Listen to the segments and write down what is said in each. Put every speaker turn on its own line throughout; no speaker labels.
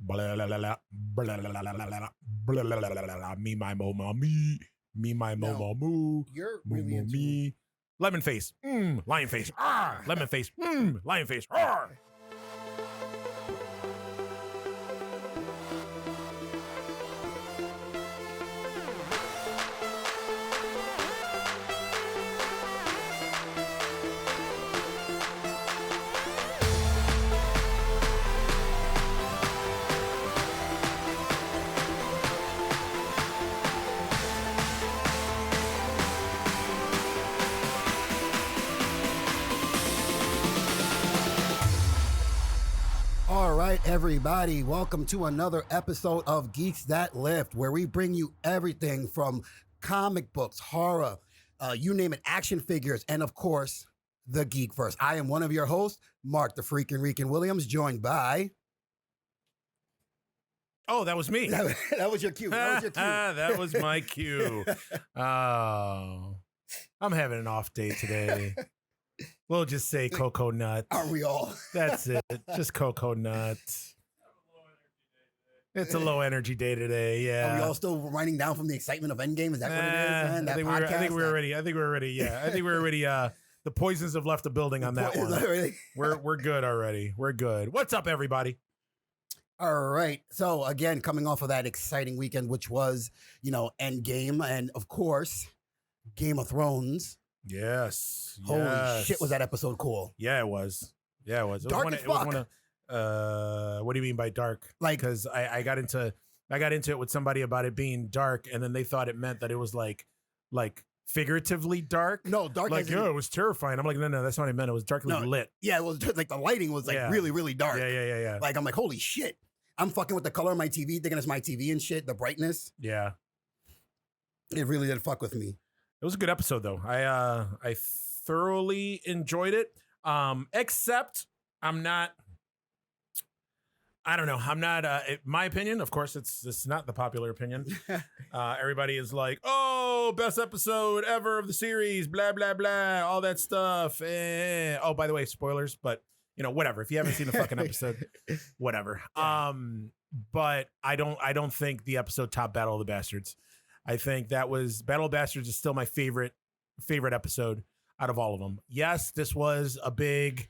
Blah, blah, blah, blah, blah, blah, blah, blah, blah, blah, blah, blah, blah, me, my, mo, ma, me, my, mo,
Now,
mo, moo,
You're
moo,
really
moo,
into
me. Lemon face, lion face, lemon face, lion face,
All right, everybody, welcome to another episode of Geeks That Lift, where we bring you everything from comic books, horror, you name it, action figures, and of course, the Geekverse. I am one of your hosts, Mark the Freakin' Reekin' Williams, joined by...
Oh, that was me.
That was your cue. That was your cue.
That was my cue. Oh, I'm having an off day today. We'll just say cocoa nut.
Aren't we all?
That's it. Just cocoa nut. It's a low energy day today. Yeah.
Are we all still winding down from the excitement of Endgame? Is that what it is, man? That
I think we're ready. I think we're ready. Yeah. I think we're already. The poisons have left the building on that one. We're good already. We're good. What's up, everybody?
All right. So again, coming off of that exciting weekend, which was, Endgame, and of course, Game of Thrones.
Yes.
Holy shit, was that episode cool?
Yeah, it was. Yeah, it was. It
dark
was
as fuck.
What do you mean by dark?
Like,
because I got into it with somebody about it being dark, and then they thought it meant that it was like figuratively dark.
No, dark.
Like, it was terrifying. I'm like, no, that's not what I meant. It was darkly lit.
Yeah, it was just like the lighting was like really, really dark.
Yeah.
Like, I'm like, holy shit. I'm fucking with the color of my TV, thinking it's my TV and shit. The brightness.
Yeah.
It really did fuck with me.
It was a good episode, though. I thoroughly enjoyed it. Except I'm not. I don't know. I'm not. My opinion, of course, it's not the popular opinion. Everybody is like, "Oh, best episode ever of the series." Blah blah blah. All that stuff. Oh, by the way, spoilers. But whatever. If you haven't seen the fucking episode, whatever. But I don't think the episode topped Battle of the Bastards. I think that was Battle of Bastards is still my favorite episode out of all of them. Yes, this was a big,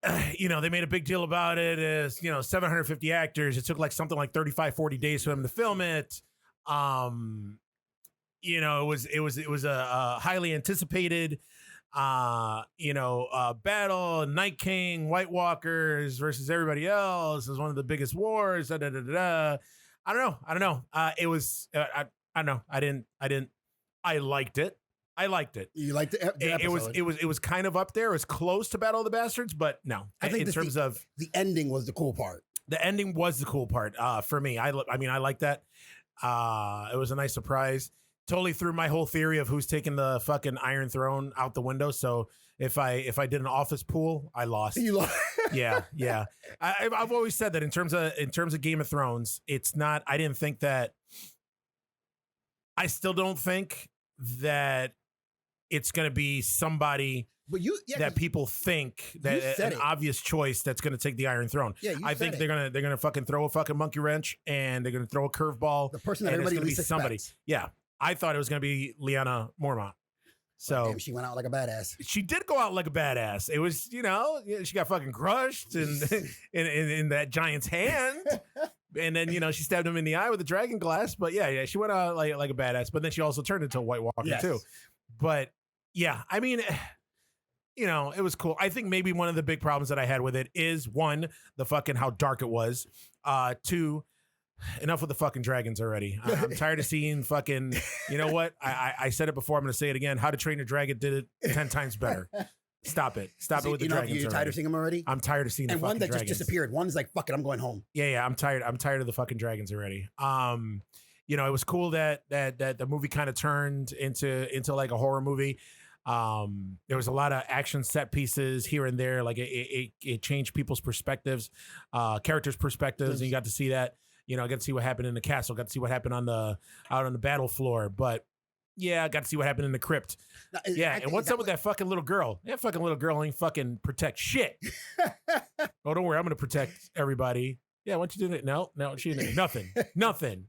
they made a big deal about it as, 750 actors. It took like something like 35, 40 days for them to film it. It was a highly anticipated, battle, Night King, White Walkers versus everybody else. It was one of the biggest wars. Da, da, da, da, da. I don't know. It was. I don't know. I liked it.
You liked it?
It was kind of up there. It was close to Battle of the Bastards, but no.
I think
in terms of
the ending was the cool part.
The ending was the cool part for me. I like that. It was a nice surprise. Totally threw my whole theory of who's taking the fucking Iron Throne out the window. So if I did an office pool, I lost.
You lost.
Yeah. I've always said that in terms of Game of Thrones, it's not. I didn't think that. I still don't think that it's going to be somebody that people think that an obvious choice that's going to take the Iron Throne.
Yeah,
I think they're gonna fucking throw a fucking monkey wrench and they're gonna throw a curveball.
The person that everybody least expects.
Somebody. Yeah, I thought it was gonna be Lyanna Mormont. So
damn, she went out like a badass.
She did go out like a badass. It was, she got fucking crushed in that giant's hand. And then, she stabbed him in the eye with a dragon glass. But yeah, she went out like a badass. But then she also turned into a White Walker too. But yeah, I mean, it was cool. I think maybe one of the big problems that I had with it is, one, the fucking how dark it was. Two, enough with the fucking dragons already. I'm tired of seeing fucking, you know what? I said it before. I'm going to say it again. How to Train Your Dragon did it 10 times better. Stop it. Stop it with the dragons.
You're tired of seeing them already?
I'm tired of seeing the fucking dragons.
And one that just disappeared. One's like, fuck it, I'm going home.
Yeah. I'm tired of the fucking dragons already. It was cool that the movie kind of turned into like a horror movie. There was a lot of action set pieces here and there. Like it changed people's perspectives, characters' perspectives, and you got to see that. I got to see what happened in the castle. Got to see what happened out on the battle floor. But yeah, I got to see what happened in the crypt. And what's up with that fucking little girl? That fucking little girl ain't fucking protect shit. Oh, don't worry, I'm gonna protect everybody. Yeah, what you doing? No, she didn't. Nothing.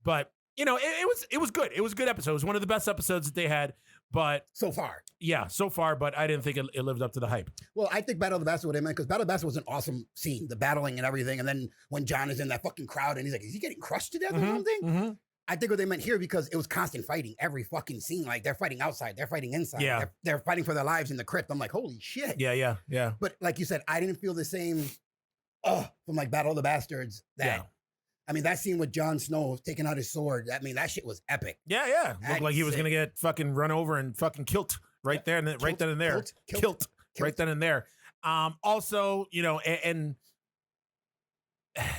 But it was good. It was a good episode. It was one of the best episodes that they had. But
so far.
Yeah, so far. But I didn't think it lived up to the hype.
Well, I think Battle of the Bastards what I meant, because Battle of the Bastards was an awesome scene, the battling and everything. And then when John is in that fucking crowd and he's like, is he getting crushed to death or something?
Mm-hmm.
I think what they meant here, because it was constant fighting every fucking scene. Like they're fighting outside, they're fighting inside, they're fighting for their lives in the crypt. I'm like, holy shit.
Yeah.
But like you said, I didn't feel the same from like Battle of the Bastards that. I mean, that scene with Jon Snow taking out his sword, that shit was epic.
Yeah. Looked like he was going to get fucking run over and fucking killed right there, right then and there. Killed. Right then and there. Also, and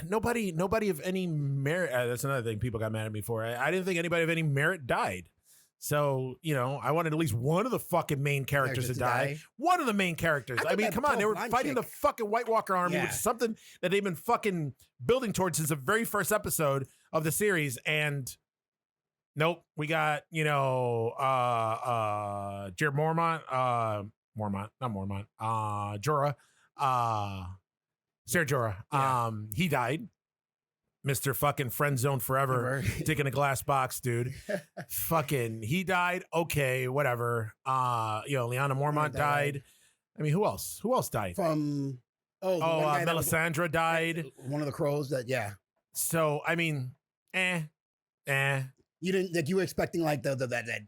nobody of any merit. That's another thing people got mad at me for. I didn't think anybody of any merit died. So, I wanted at least one of the fucking main characters to die. One of the main characters. I mean, come on. They were fighting the fucking White Walker army, which is something that they've been fucking building towards since the very first episode of the series. And nope, we got, Jared Mormont, Jorah, Ser Jorah. He died. Mr. fucking friend zone forever, dick in a glass box, dude. Fucking, he died. Okay, whatever. Lyanna Mormont died. I mean, who else? Who else died?
From
Melisandre died.
One of the crows that,
So I mean,
You didn't like you were expecting like that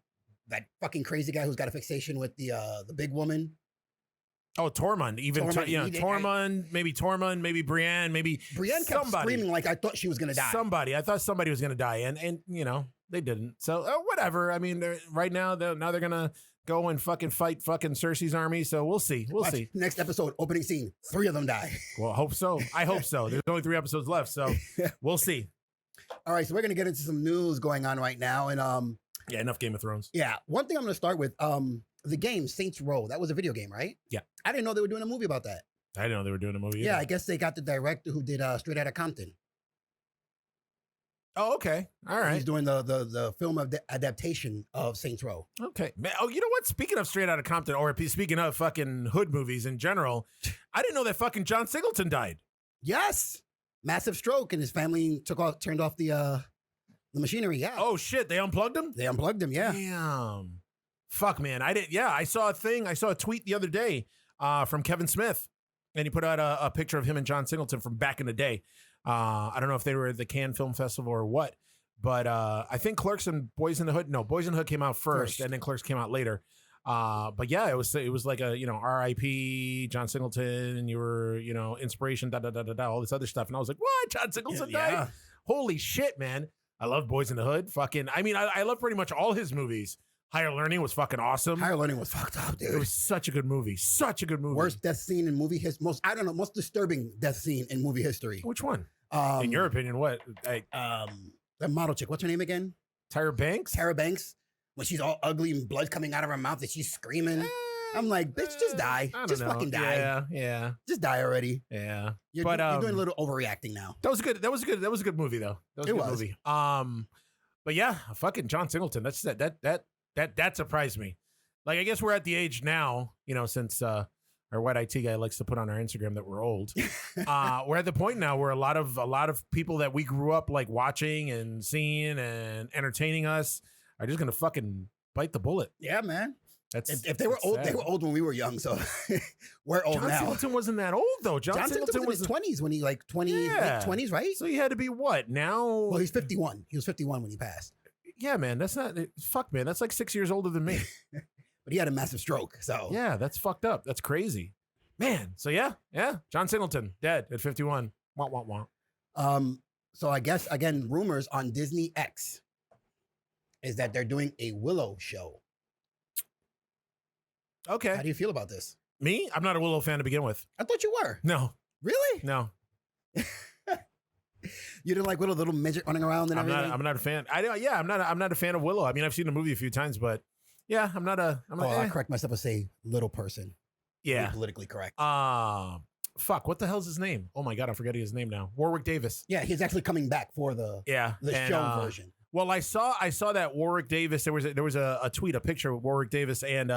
fucking crazy guy who's got a fixation with the big woman.
Oh, Tormund. Tormund, maybe Brienne, maybe
Brienne kept screaming like I thought she was gonna die.
I thought somebody was gonna die, and they didn't. So whatever. I mean, right now they're gonna go and fucking fight fucking Cersei's army. So we'll see. We'll see.
Next episode, opening scene, 3 of them die.
Well, I hope so. There's only 3 episodes left, so we'll see.
All right, so we're gonna get into some news going on right now, and
enough Game of Thrones.
Yeah, one thing I'm gonna start with the game Saints Row. That was a video game, right?
Yeah.
I didn't know they were doing a movie about that.
I didn't know they were doing a movie.
Yeah,
either.
I guess they got the director who did Straight Outta Compton.
Oh, okay. All right.
He's doing the film adaptation of Saints Row.
Okay. Oh, you know what? Speaking of Straight Outta Compton, or speaking of fucking hood movies in general, I didn't know that fucking John Singleton died.
Yes. Massive stroke, and his family turned off the machinery. Yeah.
Oh shit! They unplugged him.
Yeah.
Damn. Fuck, man. I did. Yeah, I saw a tweet the other day from Kevin Smith, and he put out a picture of him and John Singleton from back in the day. I don't know if they were at the Cannes Film Festival or what, but I think Clerks and Boys in the Hood. No, Boys in the Hood came out first, and then Clerks came out later. But yeah, it was like a R.I.P. John Singleton, and you were inspiration, all this other stuff, and I was like, what? John Singleton died? Holy shit, man! I love Boys in the Hood. Fucking, I mean, I love pretty much all his movies. Higher Learning was fucking awesome.
Higher Learning was fucked up, dude.
It was such a good movie.
Worst death scene in movie history. Most disturbing death scene in movie history.
Which one? In your opinion, what?
The model chick. What's her name again?
Tyra Banks?
Tyra Banks. When she's all ugly and blood coming out of her mouth and she's screaming. I'm like, bitch, just die. Just fucking die.
Yeah.
Just die already.
Yeah.
You're doing a little overreacting now.
That was good. That was a good movie though. That was a good movie. But yeah, fucking John Singleton. That surprised me. Like, I guess we're at the age now, since our white IT guy likes to put on our Instagram that we're old. We're at the point now where a lot of people that we grew up like watching and seeing and entertaining us are just gonna fucking bite the bullet.
Yeah, man. If they were
that's
old,
sad.
they were old when we were young. So we're old
John
now.
Singleton wasn't that old though. John Singleton
was in his 20s when he late 20s, right?
So he had to be what now?
Well, he's 51. He was 51 when he passed.
Yeah, man. That's not fuck, man. That's like 6 years older than me.
But he had a massive stroke. So
yeah, that's fucked up. That's crazy, man. So yeah. John Singleton dead at 51. Wah, wah, wah.
So I guess again, rumors on Disney X is that they're doing a Willow show.
Okay.
How do you feel about this?
Me? I'm not a Willow fan to begin with.
I thought you were.
No.
Really?
No.
You didn't like Willow, little midget running around and everything?
I'm not a fan. I'm not a fan of Willow. I mean, I've seen the movie a few times, but yeah, I'm not.
I correct myself and say little person.
Yeah.
Be politically correct.
Fuck. What the hell's his name? Oh my God, I'm forgetting his name now. Warwick Davis.
Yeah, he's actually coming back for the show version.
Well, I saw that Warwick Davis. There was a tweet, a picture of Warwick Davis and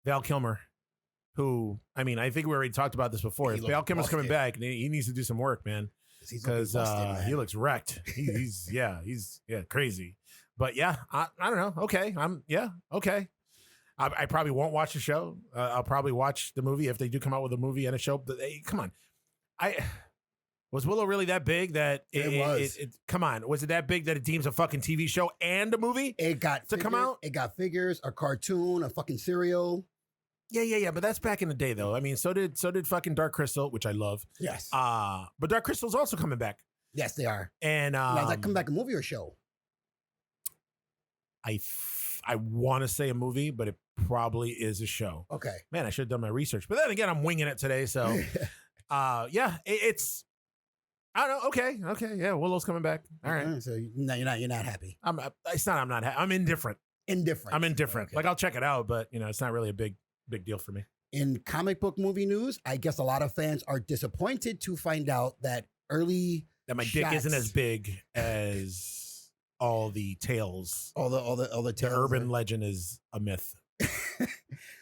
Val Kilmer who, I mean, I think we already talked about this before.
He
If
looked
Val Kilmer's coming
busted.
back, he needs to do some work, man,
He's looking
because
busted, man.
he looks wrecked. He's crazy. But yeah, I don't know. Okay, okay. I probably won't watch the show. I'll probably watch the movie if they do come out with a movie and a show. But hey, come on, was Willow really that big that
It was.
Come on, was it that big that it deems a fucking TV show and a movie?
It got
to come out?
It got figures, a cartoon, a fucking cereal.
Yeah. But that's back in the day, though. I mean, so did fucking Dark Crystal, which I love.
Yes.
But Dark Crystal's also coming back.
Yes, they are.
And
Now, does that come back a movie or show?
I want to say a movie, but it probably is a show.
Okay.
Man, I should have done my research. But then again, I'm winging it today, so it's. I don't know. Okay. Yeah, Willow's coming back. All right.
So you're not happy.
It's not. I'm not. I'm indifferent.
Indifferent.
I'm indifferent.
Okay.
Like I'll check it out, but it's not really a big deal for me.
In comic book movie news, I guess a lot of fans are disappointed to find out that early
That my dick isn't as big as all the tales.
all the
The
tales
urban legend is a myth.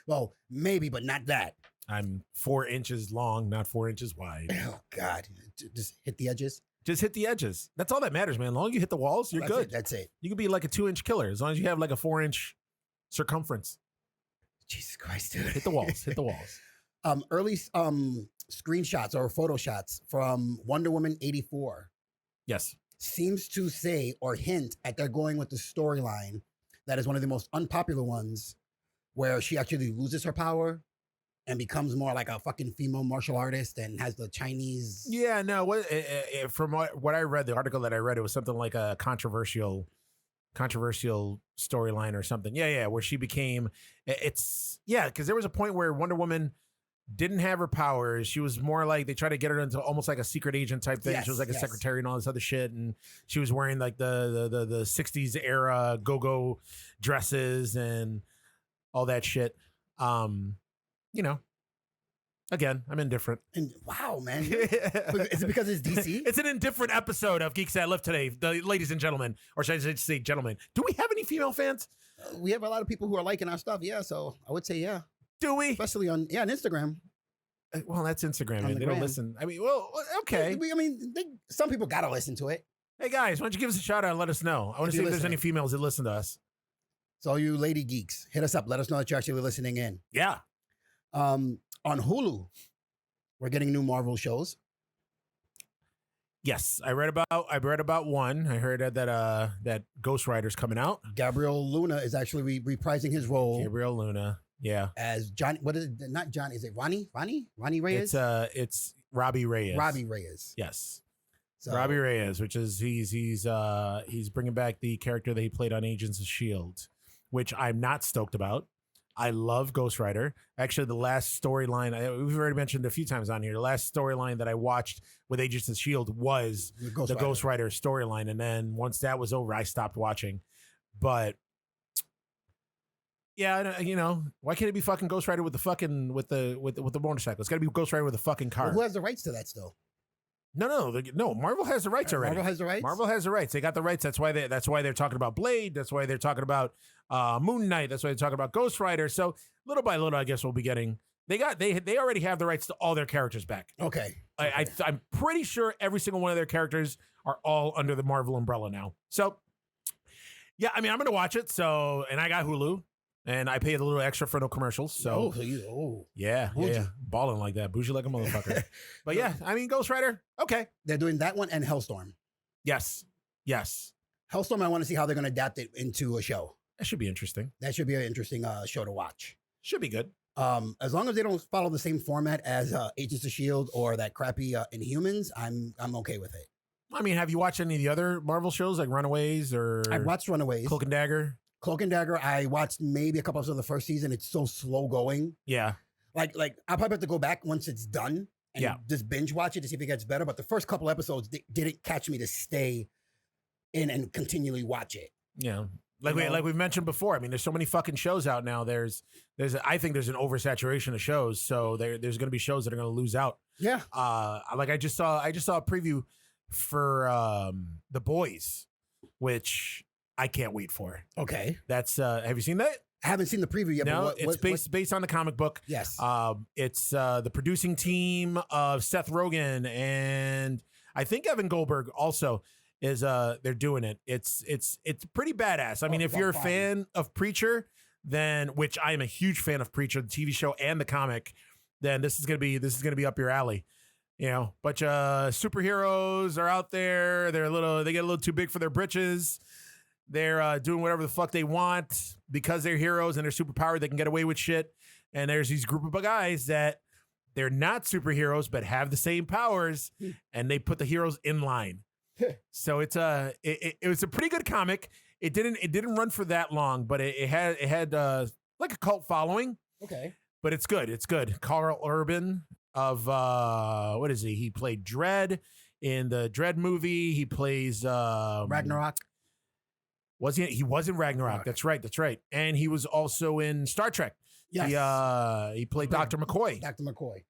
Well, maybe, but not that.
I'm 4 inches long, not 4 inches wide.
Oh God, just hit the edges.
Just hit the edges. That's all that matters, man. As long as you hit the walls, you're good.
That's it.
You could be like a 2-inch killer as long as you have like a 4-inch circumference.
Jesus Christ, dude.
Hit the walls. Hit the walls.
Early screenshots or photo shots from Wonder Woman 84
Yes.
seems to say or hint at they're going with the storyline that is one of the most unpopular ones, where she actually loses her power and becomes more like a fucking female martial artist and has the Chinese.
Yeah, no. From what I read, the article that I read, it was something like a controversial storyline or something. Yeah, where she became. Because there was a point where Wonder Woman didn't have her powers. She was more like, they tried to get her into almost like a secret agent type thing. She was like a secretary and all this other shit, and she was wearing like the 60s era go-go dresses and all that shit. Again, I'm indifferent.
And wow, man. Is it because it's DC?
It's an indifferent episode of Geeks That Lift today, ladies and gentlemen. Or should I say gentlemen? Do we have any female fans?
We have a lot of people who are liking our stuff. Yeah, so I would say yeah.
Do we?
Especially on Instagram.
Well, that's Instagram,
On
man.
the
They don't
gram.
listen. I mean, well, okay.
Some people got to listen to it.
Hey, guys, why don't you give us a shout out and let us know? I want to see if there's any females that listen to us.
So you lady geeks, hit us up. Let us know that you're actually listening in.
Yeah.
On Hulu, we're getting new Marvel shows.
Yes, I read about one. I heard that Ghost Rider's coming out.
Gabriel Luna is actually reprising his role
Gabriel Luna. Yeah.
as Johnny. What is it? Not Johnny. Is it Ronnie? Ronnie Reyes?
It's Robbie Reyes.
Robbie Reyes.
Yes.
So,
Robbie Reyes, which is he's bringing back the character that he played on Agents of S.H.I.E.L.D., which I'm not stoked about. I love Ghost Rider. Actually, the last storyline, we've already mentioned a few times on here, the last storyline that I watched with Agents of S.H.I.E.L.D. was the Ghost Rider storyline. And then once that was over, I stopped watching. But yeah, why can't it be fucking Ghost Rider with the fucking with the motorcycle? It's got to be Ghost Rider with a fucking car.
Well, who has the rights to that still?
No. Marvel has the rights already.
Marvel has the rights.
Marvel has the rights. They got the rights. That's why they're talking about Blade. That's why they're talking about Moon Knight. That's why they're talking about Ghost Rider. So little by little, I guess we'll be getting. They already have the rights to all their characters back.
Okay.
I'm pretty sure every single one of their characters are all under the Marvel umbrella now. So yeah, I mean, I'm gonna watch it. So, and I got Hulu. And I paid a little extra for no commercials. So, yeah, balling like that, bougie like a motherfucker. But yeah, I mean, Ghost Rider, okay.
They're doing that one and Hellstorm.
Yes.
Hellstorm, I want to see how they're going to adapt it into a show.
That should be interesting.
That should be an interesting show to watch.
Should be good.
As long as they don't follow the same format as Agents of S.H.I.E.L.D. or that crappy Inhumans, I'm okay with it.
I mean, have you watched any of the other Marvel shows like Runaways or
I've watched Runaways.
Cloak and Dagger?
Cloak and Dagger, I watched maybe a couple episodes of the first season. It's so slow going.
Yeah.
Like I'll probably have to go back once it's done and just binge watch it to see if it gets better. But the first couple episodes didn't catch me to stay in and continually watch it.
Yeah. Like we've mentioned before, I mean, there's so many fucking shows out now. I think there's an oversaturation of shows. So there's going to be shows that are going to lose out.
Yeah.
Like I just saw a preview for The Boys, which I can't wait for.
Okay.
That's have you seen that?
I haven't seen the preview yet.
No,
but
it's based on the comic book.
Yes.
It's the producing team of Seth Rogen and I think Evan Goldberg also is they're doing it. It's pretty badass. I mean, if you're a fan of Preacher, then which I am a huge fan of Preacher, the TV show and the comic, then this is gonna be up your alley. You know, bunch of superheroes are out there. They get a little too big for their britches. They're doing whatever the fuck they want because they're heroes and they're superpowered. They can get away with shit. And there's these group of guys that they're not superheroes but have the same powers, and they put the heroes in line. So it was a pretty good comic. It didn't run for that long, but it had like a cult following.
Okay,
but it's good. It's good. Carl Urban of what is he? He played Dredd in the Dredd movie. He plays
Ragnarok.
Was he? He was in Ragnarok. That's right. That's right. And he was also in Star Trek.
Yes.
He played Dr. McCoy.
Dr. McCoy.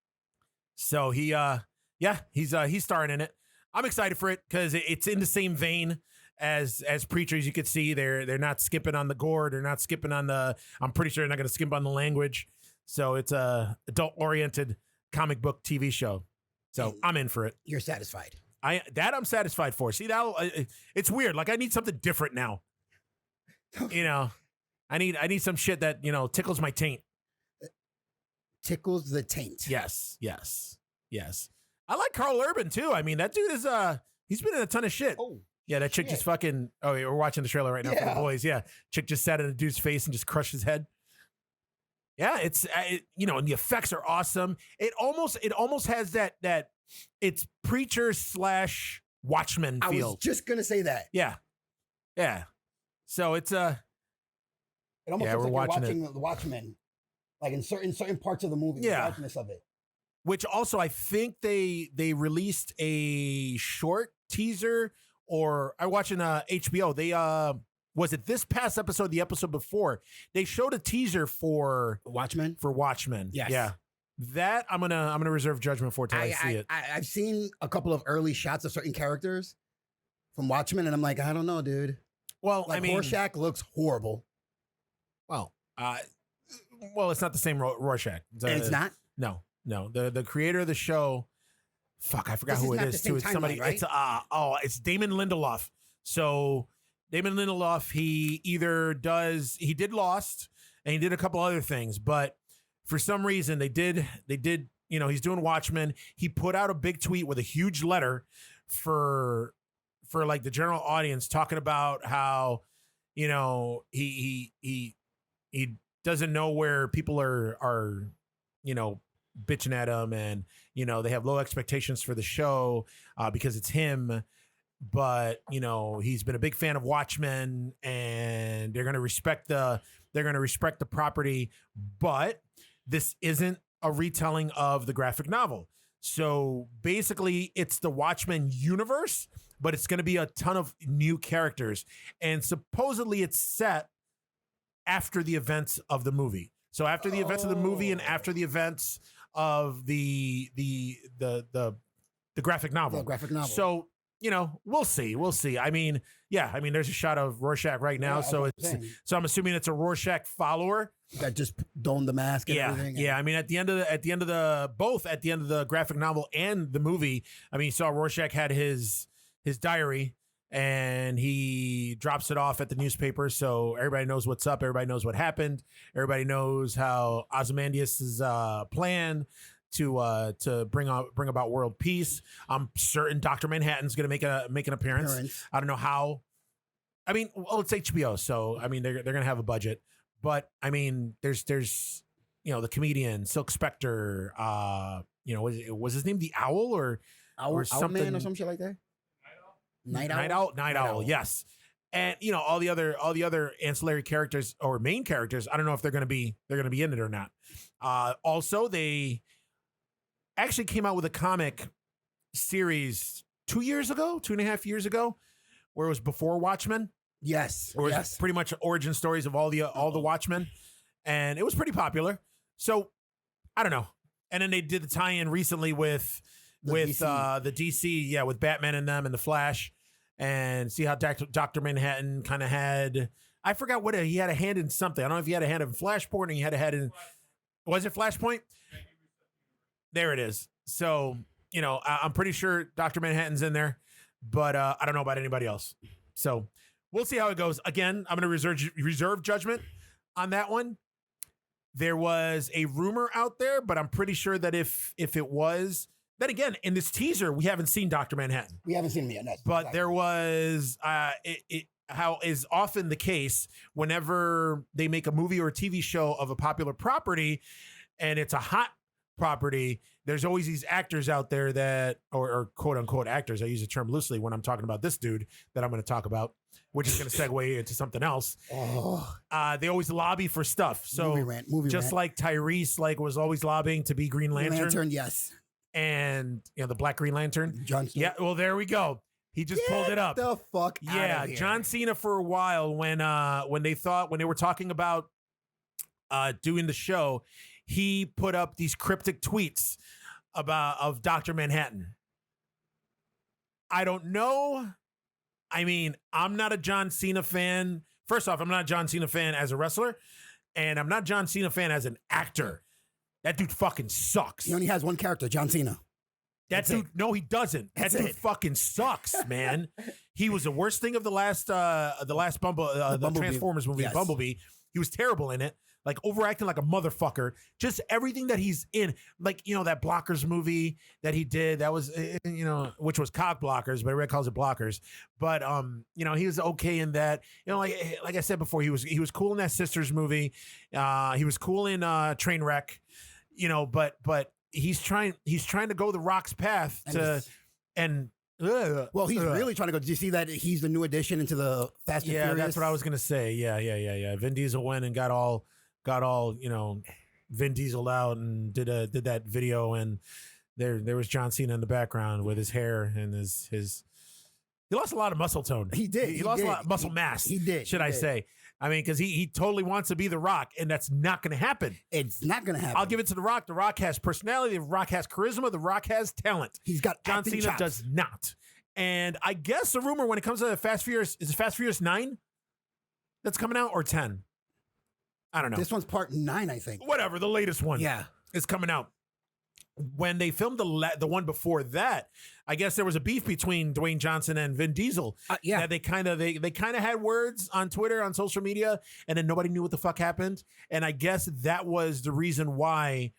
So he's starring in it. I'm excited for it because it's in the same vein as Preacher. As you can see, they're not skipping on the gore. They're not skipping on the. I'm pretty sure they're not going to skip on the language. So it's a adult oriented comic book TV show. So
And
I'm in for it.
You're satisfied.
I'm satisfied for. See that it's weird. Like I need something different now. You know, I need some shit that tickles my taint.
Tickles the taint.
Yes. I like Carl Urban too. I mean, that dude is he's been in a ton of shit.
Oh,
yeah, that chick just fucking. Oh, we're watching the trailer right now for the boys. Yeah, chick just sat in a dude's face and just crushed his head. Yeah, it's and the effects are awesome. It almost has that it's Preacher / Watchmen feel.
I was just gonna say that.
Yeah. So it's
It almost looks
we're
like
watching
you're watching the Watchmen, like in certain parts of the movie.
Yeah.
The darkness of it.
Which also I think they released a short teaser, or I watching HBO. They was it this past episode, the episode before, they showed a teaser for
Watchmen. Yes.
Yeah. That I'm gonna reserve judgment for till I see it.
I've seen a couple of early shots of certain characters from Watchmen, and I'm like, I don't know, dude.
Well,
Like,
I mean,
Rorschach looks horrible.
well, it's not the same Rorschach.
It's not.
No. The creator of the show, fuck, I forgot
This
who
is
it
not
is
the
too.
same
It's somebody.
timeline,
It's Damon Lindelof. So Damon Lindelof, he did Lost and he did a couple other things, but for some reason they did. He's doing Watchmen. He put out a big tweet with a huge letter for like the general audience, talking about how he doesn't know where people are bitching at him, and they have low expectations for the show because it's him, but he's been a big fan of Watchmen and they're going to respect the property, but this isn't a retelling of the graphic novel. So basically it's the Watchmen universe, but it's going to be a ton of new characters, and supposedly it's set after the events of the movie. So after the events of the movie and after the events of the graphic novel.
The graphic novel.
So, we'll see. I mean, there's a shot of Rorschach right now. So I'm assuming it's a Rorschach follower
that just donned the mask and everything.
Yeah. I mean, at the end of the graphic novel and the movie, I mean, you saw Rorschach had his diary, and he drops it off at the newspaper, so everybody knows what's up. Everybody knows what happened. Everybody knows how Ozymandias' plan to bring about world peace. I'm certain Dr. Manhattan's going to make an appearance. I don't know how. I mean, well, it's HBO, so I mean they're going to have a budget. But I mean, there's the comedian Silk Spectre. Was his name the Owl or something,
Owlman or some shit like that? Night
Owl, yes. And all the other ancillary characters or main characters, I don't know if they're going to be in it or not. Also, they actually came out with a comic series 2.5 years ago, where it was before Watchmen.
Yes.
Where it was pretty much origin stories of all the Watchmen, and it was pretty popular. So I don't know. And then they did the tie-in recently with the DC, with Batman and them and the Flash, and see how Dr. Manhattan kind of had I forgot what he had a hand in something. I don't know if he had a hand in Flashpoint or he had a hand in. Was it Flashpoint? There it is. So, you know, I'm pretty sure Dr. Manhattan's in there, but I don't know about anybody else. So we'll see how it goes. Again, I'm going to reserve judgment on that one. There was a rumor out there, but I'm pretty sure that if it was, then again, in this teaser, we haven't seen Dr. Manhattan.
We haven't seen him yet.
But exactly. There was, how is often the case whenever they make a movie or a TV show of a popular property and it's a hot property, there's always these actors out there that, or quote unquote actors, I use the term loosely when I'm talking about this dude that I'm going to talk about, which is going to segue into something else. They always lobby for stuff. So movie rant. Like Tyrese was always lobbying to be Green Lantern. Yes. And the Black Green Lantern.
John Cena.
Yeah, well, there we go. He just pulled it up.
The fuck out of here.
John Cena for a while when they were talking about doing the show, he put up these cryptic tweets of Dr. Manhattan. I don't know. I mean, I'm not a John Cena fan. First off, I'm not a John Cena fan as a wrestler, and I'm not a John Cena fan as an actor. That dude fucking sucks.
He only has one character, John Cena.
No, he doesn't. That dude fucking sucks, man. He was the worst thing of the last the Transformers movie, yes. Bumblebee. He was terrible in it. Like overacting like a motherfucker. Just everything that he's in. Like, that Blockers movie that he did, that was, which was Cock Blockers, but everybody calls it Blockers. But, he was okay in that. Like I said before, he was cool in that Sisters movie. He was cool in Trainwreck, but he's trying to go the Rock's path
well, he's really trying to go. Did you see that he's the new addition into the Fast and Furious?
Yeah, that's what I was gonna say. Yeah. Vin Diesel went and got all Vin Diesel out and did that video, and there was John Cena in the background with his hair and his he lost a lot of muscle tone.
He did.
He lost a lot of muscle mass.
He did.
Should I say? I mean, because he totally wants to be The Rock, and that's not going to happen.
It's not going to happen.
I'll give it to The Rock. The Rock has personality. The Rock has charisma. The Rock has talent.
He's got
John Cena
chops.
Does not. And I guess the rumor when it comes to Fast Furious, is it Fast Furious 9 that's coming out or 10? I don't know.
This one's part 9, I think.
Whatever, the latest one.
Yeah.
Is coming out. When they filmed the one before that, I guess there was a beef between Dwayne Johnson and Vin Diesel.
Yeah,
they kind of had words on Twitter, on social media, and then nobody knew what the fuck happened. And I guess that was the reason why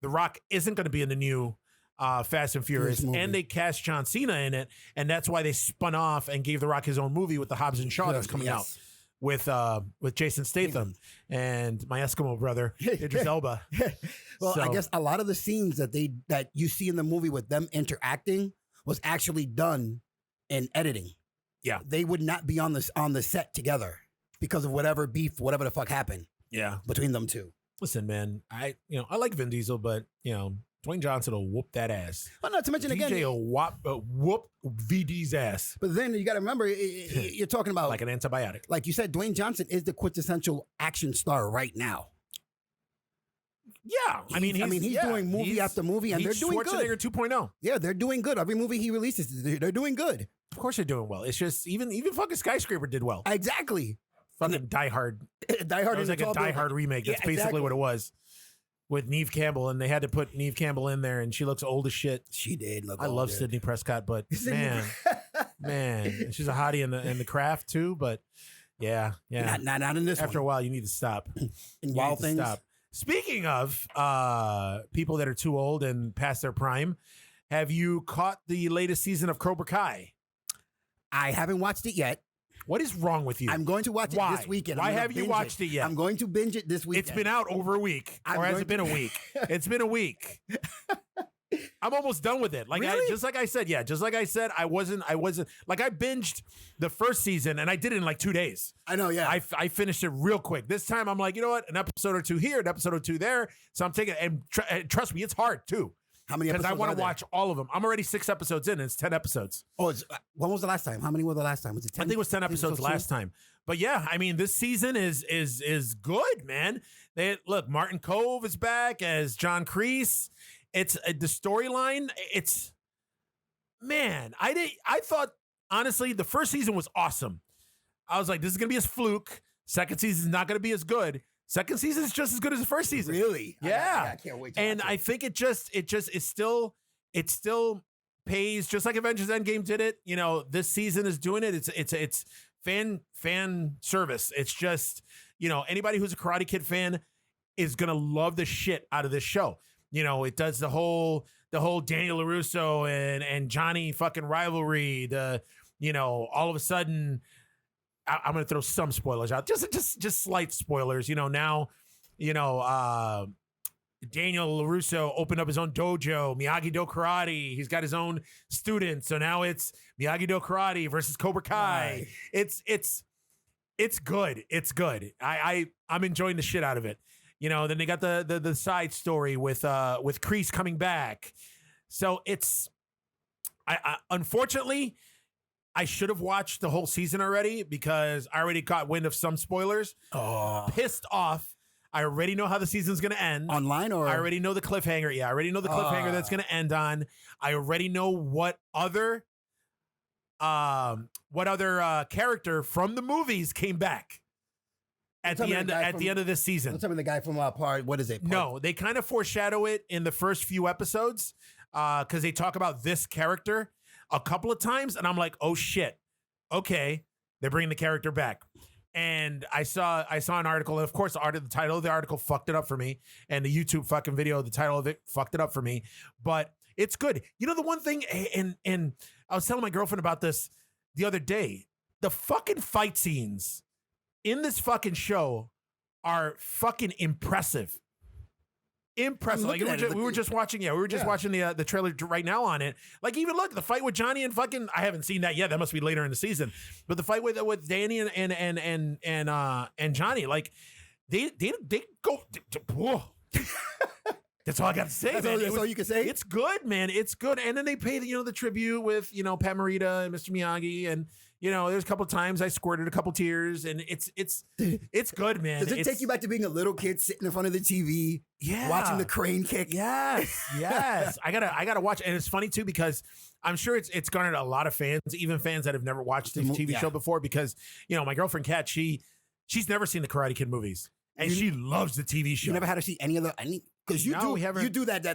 The Rock isn't going to be in the new Fast and Furious, and they cast John Cena in it, and that's why they spun off and gave The Rock his own movie with the Hobbs and Shaw that's coming out. With Jason Statham and my Eskimo brother Idris Elba.
Well, so, I guess a lot of the scenes that you see in the movie with them interacting was actually done in editing.
Yeah,
they would not be on the set together because of whatever beef, whatever the fuck happened.
Yeah,
between them two.
Listen, man, I like Vin Diesel, but Dwayne Johnson will whoop that ass.
Well, not to mention
DJ
again,
will whoop VD's ass.
But then you got to remember, you're talking about
like an antibiotic.
Like you said, Dwayne Johnson is the quintessential action star right now.
Yeah, I mean, he's
doing movie after movie, and they're doing good.
Schwarzenegger 2.0.
Yeah, they're doing good. Every movie he releases, they're doing good.
Of course, they're doing well. It's just even fucking Skyscraper did well.
Exactly.
Fucking Die Hard.
Die Hard
was like a Die Hard remake. That's basically what it was. With Neve Campbell, and they had to put Neve Campbell in there, and she looks old as shit.
She did look.
I love Sidney Prescott, but man, she's a hottie in the craft too. But yeah,
not in this.
After a while, you need to stop.
In Wild Things.
Stop. Speaking of people that are too old and past their prime, have you caught the latest season of Cobra Kai?
I haven't watched it yet.
What is wrong with you?
I'm going to watch it this weekend.
Why have you watched it yet?
I'm going to binge it this weekend.
It's been out over a week. Or has it been a week? It's been a week. I'm almost done with it. Like
really?
Just like I said, I wasn't like I binged the first season and I did it in like 2 days.
I know, yeah.
I finished it real quick. This time I'm like, you know what? An episode or two here, an episode or two there. So I'm taking it, and trust me, it's hard too.
How many episodes?
Because I want to watch all of them. I'm already 6 episodes in, and it's 10 episodes.
Oh, when was the last time? How many were the last time? Was it 10?
I think it was 10 episodes last time. But yeah, I mean, this season is good, man. Look, Martin Cove is back as John Kreese. It's the storyline. It's, man, I thought honestly the first season was awesome. I was like, this is gonna be a fluke. Second season is not gonna be as good. Second season is just as good as the first season.
Really?
Yeah.
I can't wait to
And
watch
I
it.
think it still pays just like Avengers Endgame did it. You know, this season is doing it. It's fan service. It's just, you know, anybody who's a Karate Kid fan is gonna love the shit out of this show. You know, it does the whole Daniel LaRusso and Johnny fucking rivalry. You know, all of a sudden, I'm going to throw some spoilers out, just slight spoilers. You know, now, you know, Daniel LaRusso opened up his own dojo, Miyagi-Do Karate. He's got his own students, so now it's Miyagi-Do Karate versus Cobra Kai.
Right.
It's good. It's good. I'm enjoying the shit out of it. You know, then they got the side story with Kreese coming back. So it's I unfortunately I should have watched the whole season already because I already got wind of some spoilers.
Oh.
Pissed off. I already know how the season's going to end.
Online or?
I already know the cliffhanger. Yeah, I already know the cliffhanger that's going to end on. I already know what other character from the movies came back at the end of this season.
Don't tell me the guy from what is it?
No, they kind of foreshadow it in the first few episodes because they talk about this character a couple of times, and I'm like, oh shit, okay, they're bringing the character back. And I saw an article, and of course, the title of the article fucked it up for me, and the YouTube fucking video, the title of it fucked it up for me. But it's good. You know, the one thing, and I was telling my girlfriend about this the other day. The fucking fight scenes in this fucking show are fucking impressive. Like we were just watching the trailer right now on it. Like, even look, the fight with Johnny and fucking, I haven't seen that yet. That must be later in the season. But the fight with Danny and Johnny, like they go. Whoa. That's all I got to say.
That's all you can say.
It's good, man. It's good. And then they pay the tribute with Pat Morita and Mr. Miyagi, and there's a couple of times I squirted a couple tears, and it's good, man.
Does it take you back to being a little kid sitting in front of the TV, watching the crane kick?
Yes. I gotta watch, and it's funny too because I'm sure it's garnered a lot of fans, even fans that have never watched the TV show before. Because my girlfriend Kat, she's never seen the Karate Kid movies, and she loves the TV show.
You never had her see any because you do that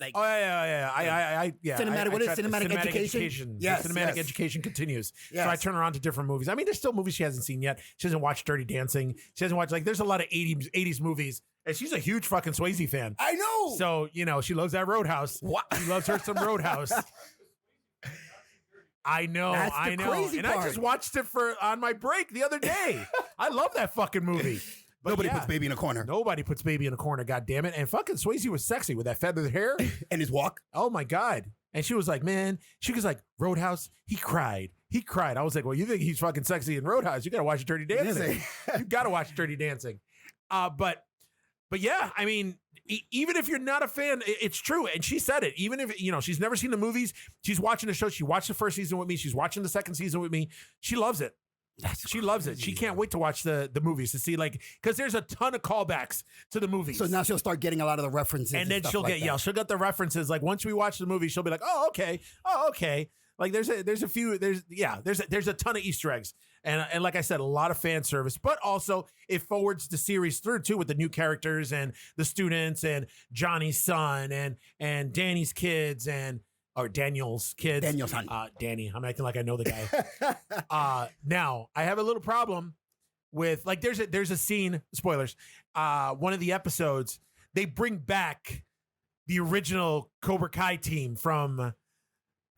like.
Oh yeah.
Cinematic. What is cinematic education?
Yes, cinematic education continues. Yes. So I turn her on to different movies. I mean, there's still movies she hasn't seen yet. She hasn't watched Dirty Dancing. She hasn't watched, there's a lot of 80s movies, and she's a huge fucking Swayze fan.
I know.
So she loves that Roadhouse. What? She loves her some Roadhouse. I know.
Crazy
part. I just watched it on my break the other day. I love that fucking movie.
But nobody puts baby in a corner.
Nobody puts baby in a corner, God damn it. And fucking Swayze was sexy with that feathered hair.
And his walk.
Oh my God. And she was like, Roadhouse, he cried. I was like, well, you think he's fucking sexy in Roadhouse? You got to watch Dirty Dancing. You got to watch Dirty Dancing. But yeah, I mean, even if you're not a fan, it's true. And she said it. Even if, she's never seen the movies, she's watching the show. She watched the first season with me. She's watching the second season with me. She loves it. She loves it. She can't wait to watch the movies to see, because there's a ton of callbacks to the movies.
So now she'll start getting a lot of the references.
And then she'll get the references. Like, once we watch the movie, she'll be like, oh, okay. Like, there's a ton of Easter eggs. And like I said, a lot of fan service, but also it forwards the series through too with the new characters and the students and Johnny's son and Danny's kids or Daniel's kids.
Daniel's son.
Danny. I'm acting like I know the guy. Now, I have a little problem with, there's a scene, spoilers, one of the episodes, they bring back the original Cobra Kai team from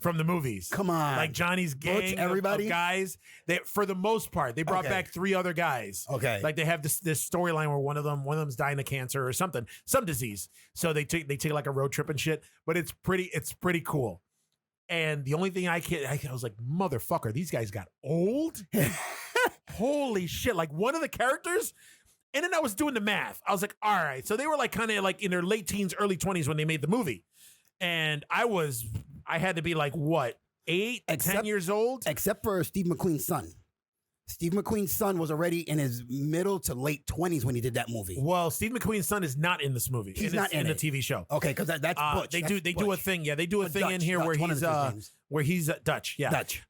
the movies.
Come on.
Like Johnny's gang of guys. For the most part, they brought back 3 other guys.
Okay.
Like, they have this storyline where one of them's dying of cancer or something, some disease. So they take like a road trip and shit. But it's pretty cool. And the only thing I was like, motherfucker, these guys got old. Holy shit. Like, one of the characters. And then I was doing the math. I was like, all right. So they were kind of in their late teens, early 20s when they made the movie. And I had to be what, 10 years old?
Except for Steve McQueen's son. Steve McQueen's son was already in his middle to late 20s when he did that movie.
Well, Steve McQueen's son is not in this movie.
He's not in
the TV show.
Okay, because that's Butch.
They do a thing. Yeah, they do a thing Dutch, in here Dutch, where he's Dutch. Yeah,
Dutch.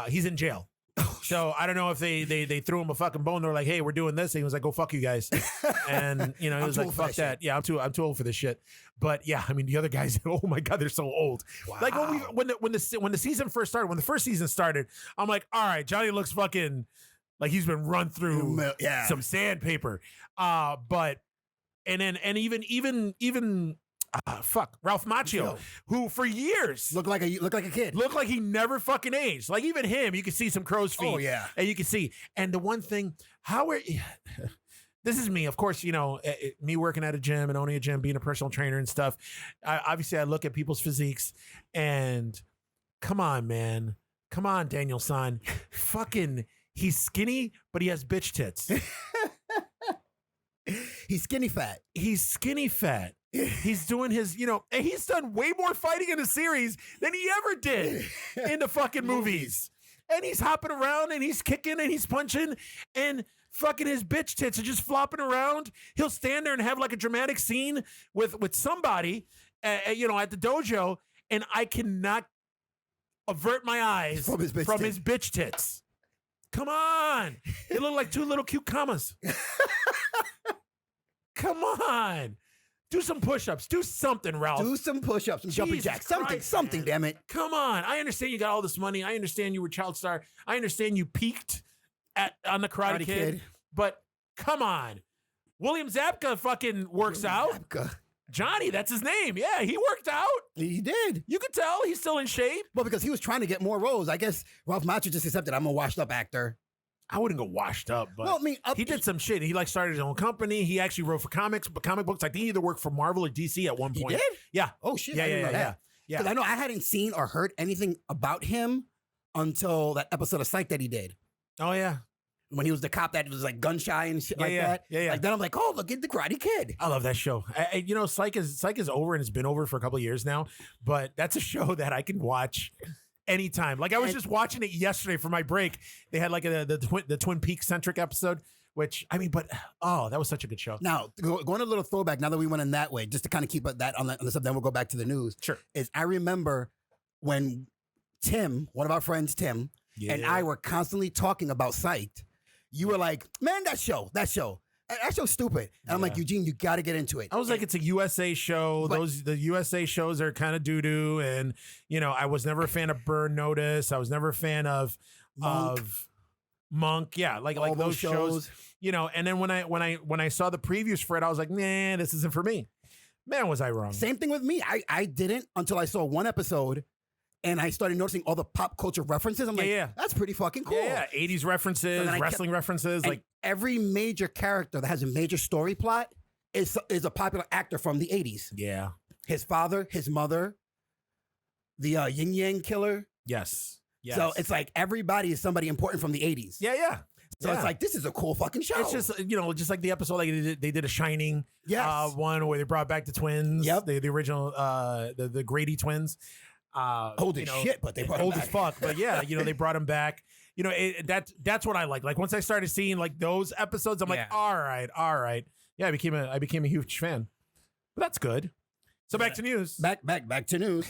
He's in jail.
Oh
So I don't know if they threw him a fucking bone. They're like, hey, we're doing this. And he was like, go fuck you guys. And he was like, fuck that. Yeah, I'm too old for this shit. But yeah, I mean, the other guys, oh my God, they're so old.
Wow.
Like when the season first started, when the first season started, I'm like, all right, Johnny looks fucking like he's been run through some sandpaper. But even Ralph Macchio, who for years
looked like a kid.
Looked like he never fucking aged. Like even him, you could see some crow's feet.
Oh yeah,
and you can see. And the one thing, this is me, of course. Me working at a gym and owning a gym, being a personal trainer and stuff. Obviously, I look at people's physiques, and come on, man, come on, Daniel San, fucking, he's skinny, but he has bitch tits.
He's skinny fat.
He's skinny fat. He's doing his, and he's done way more fighting in the series than he ever did in the fucking movies. And he's hopping around and he's kicking and he's punching and fucking his bitch tits are just flopping around. He'll stand there and have like a dramatic scene with somebody, at the dojo, and I cannot avert my eyes from his bitch tits. Come on. They look like two little cute commas. Come on. Do some push-ups. Do something, Ralph.
Do some push-ups, some jumping jacks. Something, damn it.
Come on. I understand you got all this money. I understand you were child star. I understand you peaked on the Karate Kid. But come on. William Zabka fucking works out. Zabka. Johnny, that's his name. Yeah, he worked out.
He did.
You could tell he's still in shape.
Well, because he was trying to get more roles. I guess Ralph Macchio just accepted I'm a washed-up actor.
I wouldn't go washed up, but
well, I mean,
he did some shit. He started his own company. He actually wrote for comic books. I think he either worked for Marvel or DC at one point.
He did?
Yeah.
Oh shit.
Yeah.
Because I know I hadn't seen or heard anything about him until that episode of Psych that he did.
Oh yeah.
When he was the cop that was like gun shy and shit that.
Yeah.
Like then I'm like, oh, look at the Karate Kid.
I love that show. Psych is over and it's been over for a couple of years now, but that's a show that I can watch anytime. Like I was just watching it yesterday for my break. They had like the Twin Peaks centric episode, which that was such a good show.
Now going a little throwback. Now that we went in that way, just to kind of keep that on the subject, then we'll go back to the news.
Sure.
Is I remember when Tim, one of our friends, Tim, and I were constantly talking about Psyched. You were like, man, that show's stupid. And I'm like, Eugene, you got to get into it.
I was like, it's a USA show. The USA shows are kind of doo-doo. And, I was never a fan of Burn Notice. I was never a fan of Monk. Yeah, like those shows. And then when I saw the previews for it, I was like, nah, this isn't for me. Man, was I wrong.
Same thing with me. I didn't until I saw one episode. And I started noticing all the pop culture references. I'm like, that's pretty fucking cool.
Yeah, 80s references, wrestling references. Like
every major character that has a major story plot is a popular actor from the 80s.
Yeah.
His father, his mother, the Yin Yang Killer.
Yes.
So it's like everybody is somebody important from the 80s.
Yeah.
So it's like, this is a cool fucking show.
It's just, just like the episode like they did a Shining one where they brought back the twins.
Yep.
The original, the Grady twins.
Old as shit, but they brought
old
him
as
back.
fuck. But yeah, they brought him back. That's what I like. Like once I started seeing like those episodes, I'm like, all right. Yeah, I became a huge fan. But that's good. So back to news.
Back to news.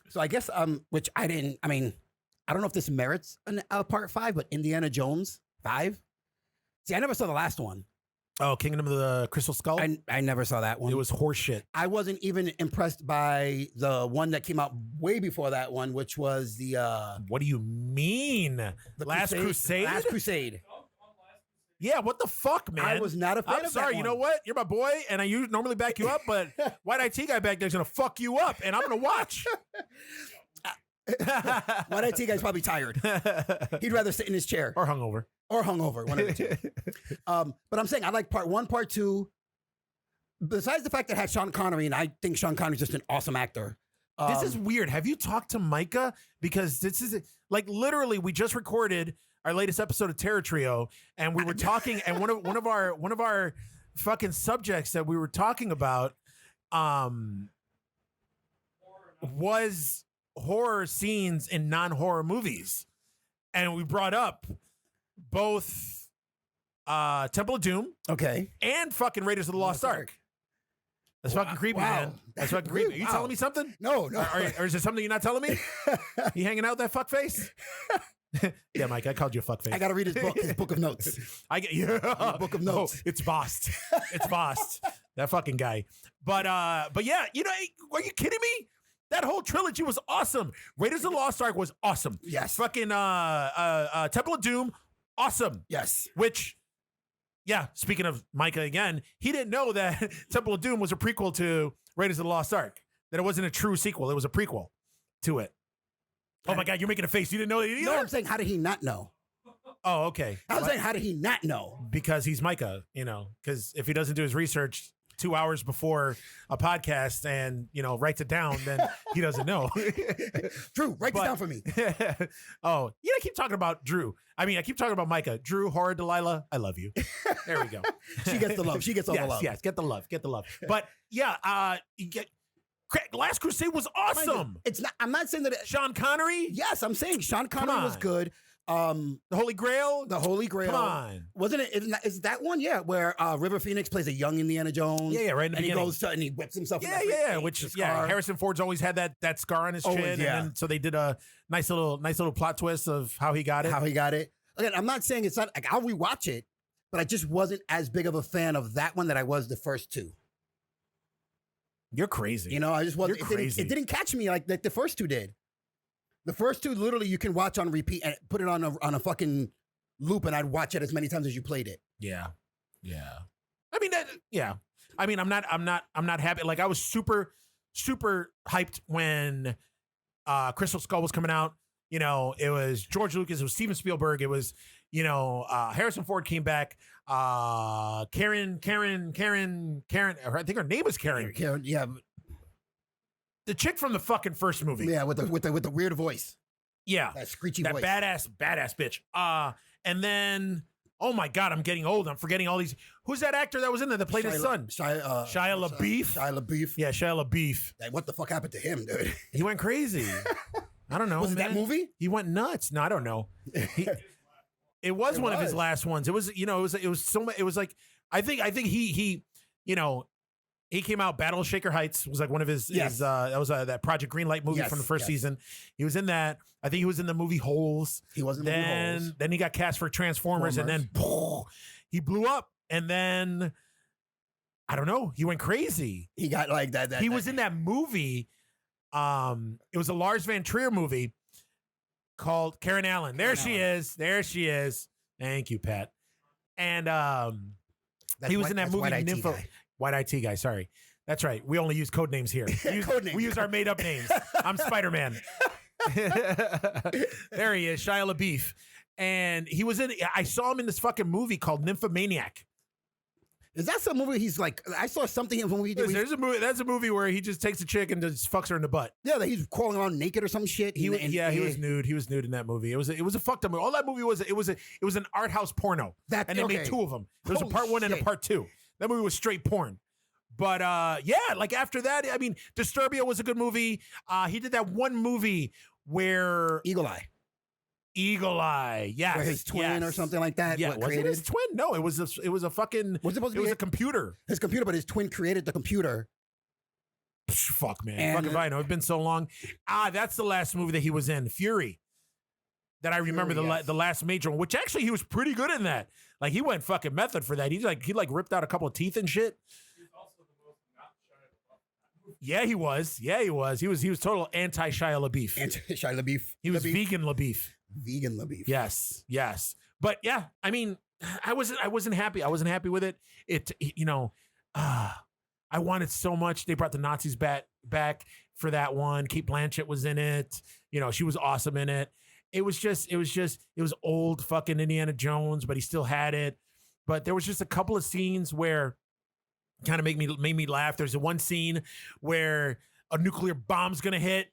So I guess which I don't know if this merits a part 5, but Indiana Jones 5. See, I never saw the last one.
Oh, Kingdom of the Crystal Skull?
I never saw that one.
It was horseshit.
I wasn't even impressed by the one that came out way before that one, which was the...
What do you mean? The Last Crusade?
Last Crusade.
Yeah, what the fuck, man?
I was not a fan
I'm
of
sorry,
that
you know what? You're my boy, and I normally back you up, but White IT guy back there's going to fuck you up, and I'm going to watch.
White IT guy's probably tired. He'd rather sit in his chair.
Or hungover.
One of the two. But I'm saying I like part 1, part 2. Besides the fact that it had Sean Connery, and I think Sean Connery's just an awesome actor.
This is weird. Have you talked to Micah? Because this is like literally we just recorded our latest episode of Terror Trio, and we were talking, and one of our fucking subjects that we were talking about was horror scenes in non-horror movies, and we brought up both Temple of Doom, and fucking Raiders of the Lost Ark. That's fucking creepy, man. That's fucking creepy. Are you telling me something?
No.
Or is there something you're not telling me? You hanging out with that fuck face? Yeah, Mike, I called you a fuckface.
I got to read his book of notes.
I get yeah.
Book of notes.
Oh, it's Vost. It's Vost. That fucking guy. But yeah, you know, are you kidding me? That whole trilogy was awesome. Raiders of the Lost Ark was awesome.
Yes.
Fucking Temple of Doom, awesome.
Yes.
Which, yeah, speaking of Micah again, he didn't know that Temple of Doom was a prequel to Raiders of the Lost Ark. That it wasn't a true sequel. It was a prequel to it. Oh my God, you're making a face. You didn't know that either?
No, I'm saying, how did he not know?
Oh, okay.
I was saying, how did he not know?
Because he's Micah, you know, because if he doesn't do his research 2 hours before a podcast and, you know, writes it down, then he doesn't know.
Drew, write this down for me.
Oh, yeah, I keep talking about Drew. I mean, I keep talking about Micah. Drew, Horror, Delilah, I love you. There we go.
She gets the love. She gets all the love.
Yes, get the love. Get the love. But yeah, Last Crusade was awesome.
It's not. I'm not saying that.
Sean Connery?
Yes, I'm saying Sean Connery was good.
The Holy Grail?
The Holy Grail.
Come on.
Wasn't it? Is that one? Yeah, where River Phoenix plays a young Indiana Jones.
Yeah, right in the
and
beginning.
He goes to, and he whips himself.
Yeah. Which Harrison Ford's always had that scar on his chin, and then, so they did a nice little plot twist of how he got it.
Again, I'm not saying it's not. Like, I'll rewatch it, but I just wasn't as big of a fan of that one that I was the first two.
You're crazy.
You know, I just wasn't.
You're crazy.
It didn't catch me like the first two did. The first two, literally, you can watch on repeat and put it on a fucking loop, and I'd watch it as many times as you played it.
Yeah. I mean that. Yeah. I mean, I'm not happy. Like, I was super hyped when Crystal Skull was coming out. You know, it was George Lucas. It was Steven Spielberg. It was, you know, Harrison Ford came back. Karen. I think her name was Karen.
Karen, yeah.
The chick from the fucking first movie.
Yeah, with the weird voice.
Yeah.
That screechy
that
voice.
Badass bitch. And then, oh my God, I'm getting old. I'm forgetting all these. Who's that actor that was in there that played his son?
Shia
LaBeouf?
Shia LaBeouf.
Yeah, Shia LaBeouf.
Like, what the fuck happened to him, dude?
He went crazy. I don't know.
Was it that movie?
He went nuts. No, I don't know. It was one of his last ones. It was, you know, it was so much. It was like, I think he, you know, he came out. Battle of Shaker Heights was like one of his.
Yes.
That was that Project Greenlight movie from the first season. He was in that. I think he was in the movie Holes.
He was in the movie Holes.
Then he got cast for Transformers, and then he blew up. And then I don't know. He went crazy.
He got like that.
He was in that movie. It was a Lars Van Trier movie called Karen Allen. There she is. Thank you, Pat. And he was in that movie Nympho. White IT guy, sorry. That's right. We only use code names here. We use our made up names. I'm Spider-Man. There he is, Shia LaBeouf. And he was in, I saw him in this fucking movie called Nymphomaniac.
Is that some movie he's like, I saw something when we did.
There's a movie, that's a movie where he just takes a chick and just fucks her in the butt.
Yeah, that he's crawling around naked or some shit.
He was nude. He was nude in that movie. It was a fucked up movie. All that movie was, it was an art house porno. And they made two of them. There was a part one and a part two. That movie was straight porn. But yeah, like after that, I mean, Disturbia was a good movie. He did that one movie where
Eagle Eye,
yes,
where his twin or something like that.
Yeah, was it his twin? No, it was a fucking.
Was it supposed to be
a computer?
His computer, but his twin created the computer.
Fuck, man. Fuck if I know. It's been so long. That's the last movie that he was in, Fury. That I remember the last major one, which actually he was pretty good in that. Like he went fucking method for that. He ripped out a couple of teeth and shit. Yeah, he was. He was total anti Shia LaBeouf.
Shia LaBeouf.
He was vegan LaBeouf.
Vegan LaBeouf.
Yes. But yeah, I mean, I wasn't happy. I wasn't happy with it. I wanted so much. They brought the Nazis back for that one. Kate Blanchett was in it. You know, she was awesome in it. It was old fucking Indiana Jones, but he still had it. But there was just a couple of scenes where kind of made me laugh. There's one scene where a nuclear bomb's gonna hit,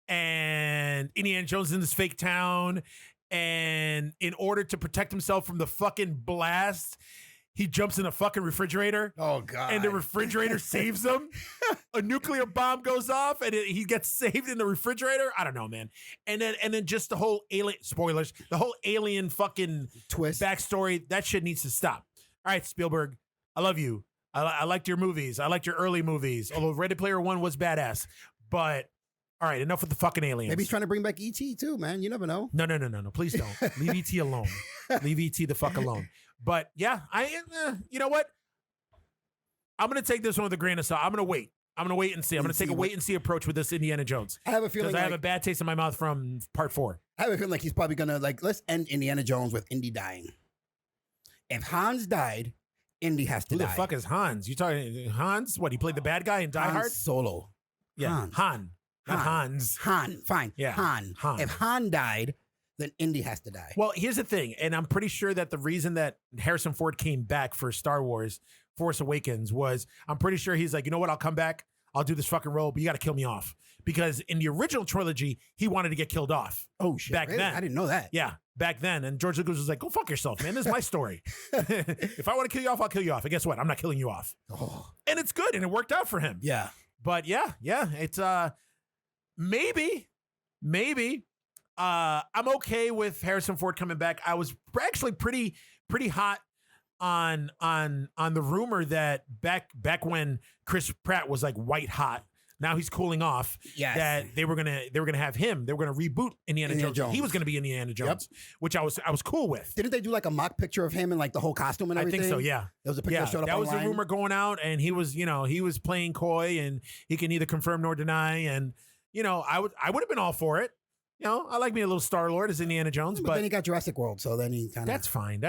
and Indiana Jones is in this fake town, and in order to protect himself from the fucking blast, he jumps in a fucking refrigerator.
Oh God!
And the refrigerator saves him. A nuclear bomb goes off, and he gets saved in the refrigerator. I don't know, man. And then just the whole alien spoilers, the whole alien fucking
twist
backstory. That shit needs to stop. All right, Spielberg, I love you. I liked your movies. I liked your early movies. Although Ready Player One was badass, but All right, enough with the fucking aliens.
Maybe he's trying to bring back ET too, man. You never know.
No. Please don't. Leave ET alone. Leave ET the fuck alone. But yeah, you know what? I'm going to take this one with a grain of salt. I'm going to wait. I'm going to wait and see. I'm going to take a wait and see approach with this Indiana Jones.
I have a feeling
because I have a bad taste in my mouth from part 4.
I have a feeling like he's probably going to let's end Indiana Jones with Indy dying. If Hans died, Indy has to die.
Who the fuck is Hans? You talking Hans? What, he played the bad guy in Die Hard?
Solo.
Yeah, Han. Not Hans.
Han, fine.
Yeah.
Han. If Han died, then Indy has to die.
Well, here's the thing, and I'm pretty sure that the reason that Harrison Ford came back for Star Wars Force Awakens was, I'm pretty sure he's like, you know what, I'll come back, I'll do this fucking role, but you got to kill me off. Because in the original trilogy, he wanted to get killed off.
Oh, shit.
Back
really?
then.
I didn't know that.
Yeah, back then. And George Lucas was like, go fuck yourself, man. This is my story. If I want to kill you off, I'll kill you off. And guess what? I'm not killing you off.
Oh.
And it's good, and it worked out for him.
Yeah.
But yeah, it's maybe I'm okay with Harrison Ford coming back. I was actually pretty hot on the rumor that back when Chris Pratt was like white hot. Now he's cooling off.
Yes.
That they were gonna have him. They were gonna reboot Indiana Jones. He was gonna be Indiana Jones, which I was cool with.
Didn't they do like a mock picture of him and like the whole costume and everything?
I think so. Yeah.
There was a picture that showed up
that was
online.
the rumor going out, and he was playing coy, and he can neither confirm nor deny. And I would have been all for it. I like me a little Star-Lord as Indiana Jones,
but then he got Jurassic World, so then he kind of...
That's fine.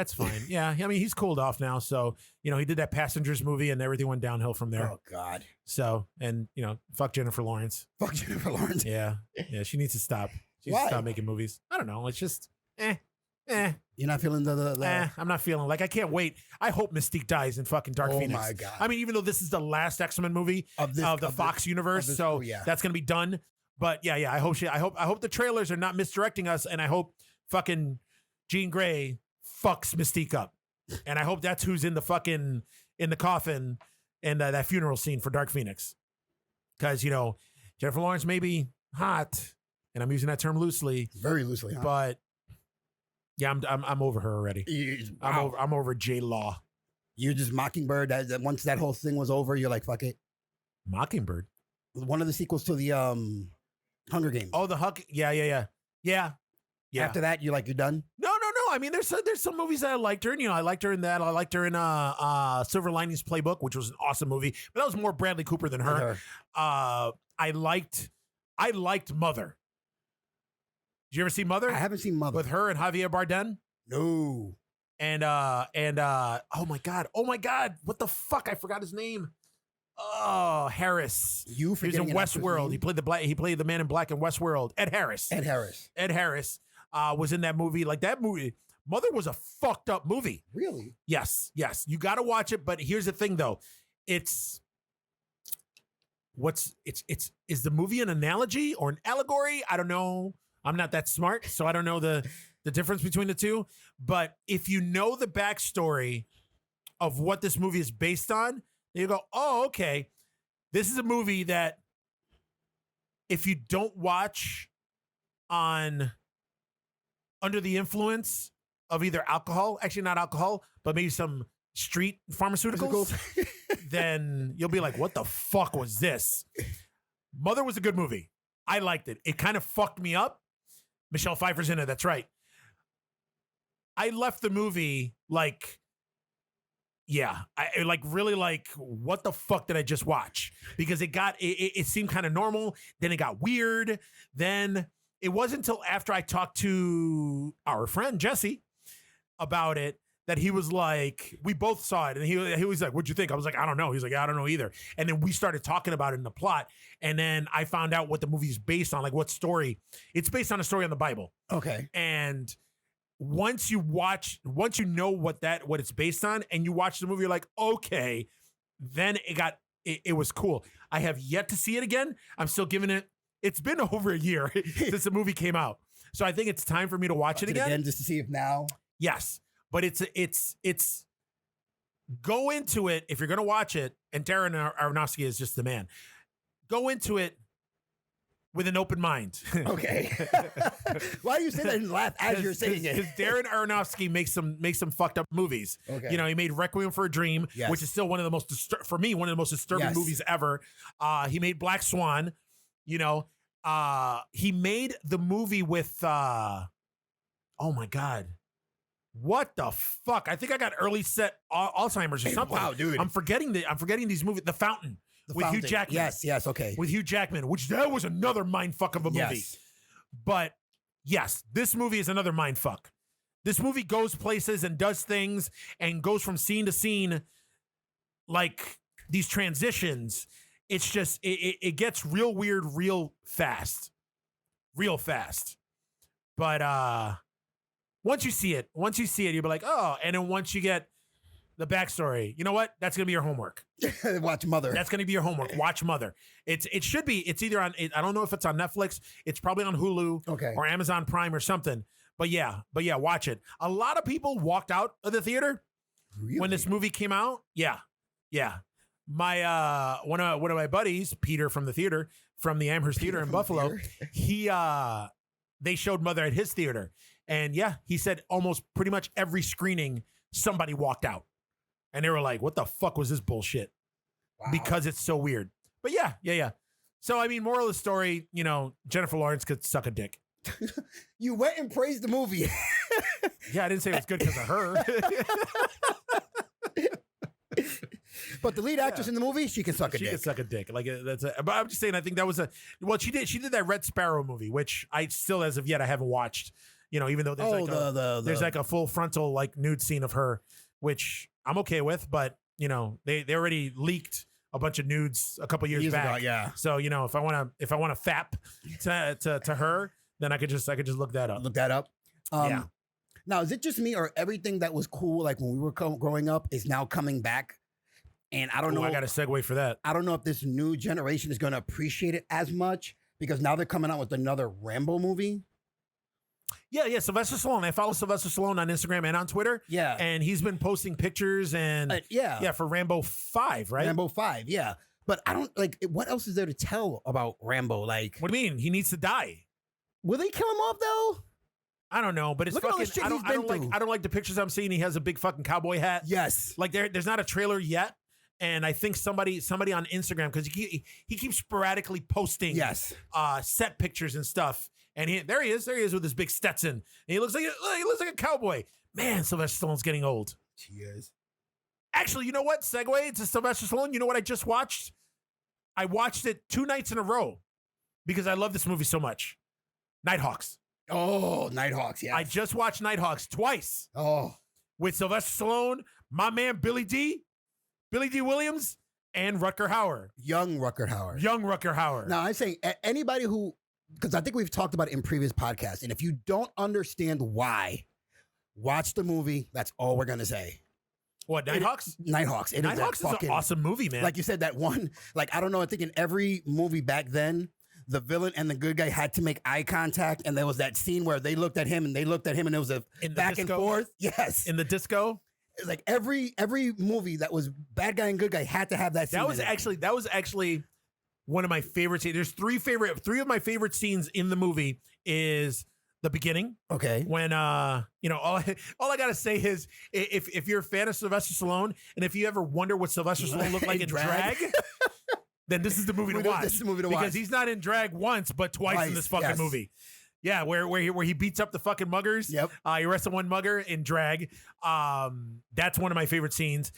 Yeah, I mean, he's cooled off now, so, he did that Passengers movie, and everything went downhill from there.
Oh, God.
So, and, fuck Jennifer Lawrence.
Fuck Jennifer Lawrence.
Yeah, she needs to stop. She needs to stop making movies. I don't know, it's just,
You're not feeling the...
I'm not feeling, I can't wait. I hope Mystique dies in fucking Dark Phoenix.
Oh, my God.
I mean, even though this is the last X-Men movie of the Fox universe, so that's going to be done. But yeah, I hope the trailers are not misdirecting us, and I hope fucking Jean Grey fucks Mystique up, and I hope that's who's in the coffin and that funeral scene for Dark Phoenix, because Jennifer Lawrence may be hot, and I'm using that term loosely,
very loosely, huh?
But yeah, I'm over her already.
Wow.
I'm over J Law.
You're just Mockingbird. Once that whole thing was over, you're like, fuck it.
Mockingbird,
one of the sequels to the Hunger Games.
Oh, the Huck. Yeah.
After that, you're done?
No. I mean, there's some movies that I liked her in. I liked her in that. I liked her in Silver Linings Playbook, which was an awesome movie. But that was more Bradley Cooper than her. I liked Mother. Did you ever see Mother?
I haven't seen Mother.
With her and Javier Bardem?
No.
And oh my God, what the fuck? I forgot his name. Oh, Harris. He was in Westworld. He played the man in black in Westworld. Ed Harris was in that movie. Like, that movie, Mother, was a fucked up movie.
Really?
Yes. You got to watch it. But here's the thing, though. Is the movie an analogy or an allegory? I don't know. I'm not that smart, so I don't know the difference between the two. But if you know the backstory of what this movie is based on, you go, oh, okay. This is a movie that if you don't watch under the influence of either alcohol, actually not alcohol, but maybe some street pharmaceuticals, then you'll be like, what the fuck was this? Mother was a good movie. I liked it. It kind of fucked me up. Michelle Pfeiffer's in it. That's right. I left the movie like, yeah, I really what the fuck did I just watch? Because it seemed kind of normal. Then it got weird. Then it wasn't until after I talked to our friend Jesse about it that he was like, we both saw it. And he was like, what'd you think? I was like, I don't know. He's like, I don't know either. And then we started talking about it in the plot. And then I found out what the movie is based on, like what story. It's based on a story in the Bible.
Okay.
And once you know what it's based on, and you watch the movie, you're like, okay, then it was cool. I have yet to see it again. I'm still giving it's been over a year since the movie came out. So I think it's time for me to watch it again.
Just to see if now.
Yes. But it's go into it if you're going to watch it. And Darren Aronofsky is just the man. Go into it with an open mind.
Okay. Why do you say that and laugh as you're saying it?
Because Darren Aronofsky makes some fucked up movies.
Okay.
He made Requiem for a Dream,
yes,
which is still one of the most, for me, one of the most disturbing
yes,
movies ever. He made Black Swan. he made the movie with oh my god. What the fuck? I think I got early set Alzheimer's or something.
Wow, dude.
I'm forgetting these movies. The Fountain with Hugh Jackman.
Yes, okay.
With Hugh Jackman, which that was another mindfuck of a movie.
Yes.
But yes, this movie is another mindfuck. This movie goes places and does things and goes from scene to scene, like these transitions. It's just it gets real weird real fast. But once you see it, you'll be like, oh, and then once you get the backstory, you know what? That's gonna be your homework.
Watch Mother.
That's gonna be your homework. Watch Mother. It's either on. I don't know if it's on Netflix. It's probably on Hulu,
Okay.
or Amazon Prime or something. But yeah, watch it. A lot of people walked out of the theater
Really?
when this movie came out. Yeah. My one of my buddies, Peter from the theater, from the Amherst Theater in Buffalo, they showed Mother at his theater. And yeah, he said almost pretty much every screening, somebody walked out. And they were like, what the fuck was this bullshit?
Wow.
Because it's so weird. But yeah. So, I mean, moral of the story, Jennifer Lawrence could suck a dick.
You went and praised the movie.
Yeah, I didn't say it was good because of her.
But the lead actress in the movie, she can suck a
She
dick.
could suck a dick. Like but I'm just saying, I think that was she did that Red Sparrow movie, which I still, as of yet, I haven't watched. Even though there's there's like a full frontal like nude scene of her, which I'm okay with, but they already leaked a bunch of nudes a couple years back.
Ago, yeah.
So if I want to fap to her, then I could just look that up.
Look that up.
Yeah.
Now, is it just me, or everything that was cool, like when we were growing up, is now coming back? And I don't know.
I got a segue for that.
I don't know if this new generation is going to appreciate it as much, because now they're coming out with another Rambo movie.
Yeah, Sylvester Stallone. I follow Sylvester Stallone on Instagram and on Twitter.
Yeah.
And he's been posting pictures and for Rambo 5, right?
Rambo 5, yeah. But I don't what else is there to tell about Rambo? Like,
what do you mean? He needs to die.
Will they kill him off though?
I don't know, but it's
Look at all
fucking.
the shit
I
he's
don't
been through.
I don't like the pictures I'm seeing. He has a big fucking cowboy hat.
Yes.
Like there's not a trailer yet, and I think somebody on Instagram, because he keeps sporadically posting set pictures and stuff. And there he is with his big Stetson. And he looks like a cowboy. Man, Sylvester Stallone's getting old.
He is.
Actually, you know what? Segue to Sylvester Stallone. You know what I just watched? I watched it 2 nights in a row because I love this movie so much. Nighthawks.
Oh, Nighthawks, yeah.
I just watched Nighthawks twice.
Oh.
With Sylvester Stallone, my man Billy D. Williams, and Rutger Hauer.
Young Rutger Hauer. Now, I'm saying anybody who, because I think we've talked about it in previous podcasts, and if you don't understand why, watch the movie. That's all we're going to say.
What, Nighthawks?
Nighthawks.
Nighthawks is an awesome movie, man.
Like you said, that one, I don't know, I think in every movie back then, the villain and the good guy had to make eye contact, and there was that scene where they looked at him and it was a back and forth. Yes.
In the disco?
It's like every movie that was bad guy and good guy had to have that scene.
That was actually one of my favorite scenes. There's three of my favorite scenes in the movie is the beginning.
Okay.
When all I gotta say is if you're a fan of Sylvester Stallone, and if you ever wonder what Sylvester Stallone looked like in drag, then this is the movie to watch.
This is the movie to watch.
Because he's not in drag once, but twice in this fucking movie. Yeah, where he beats up the fucking muggers.
Yep.
He arrested one mugger in drag. That's one of my favorite scenes.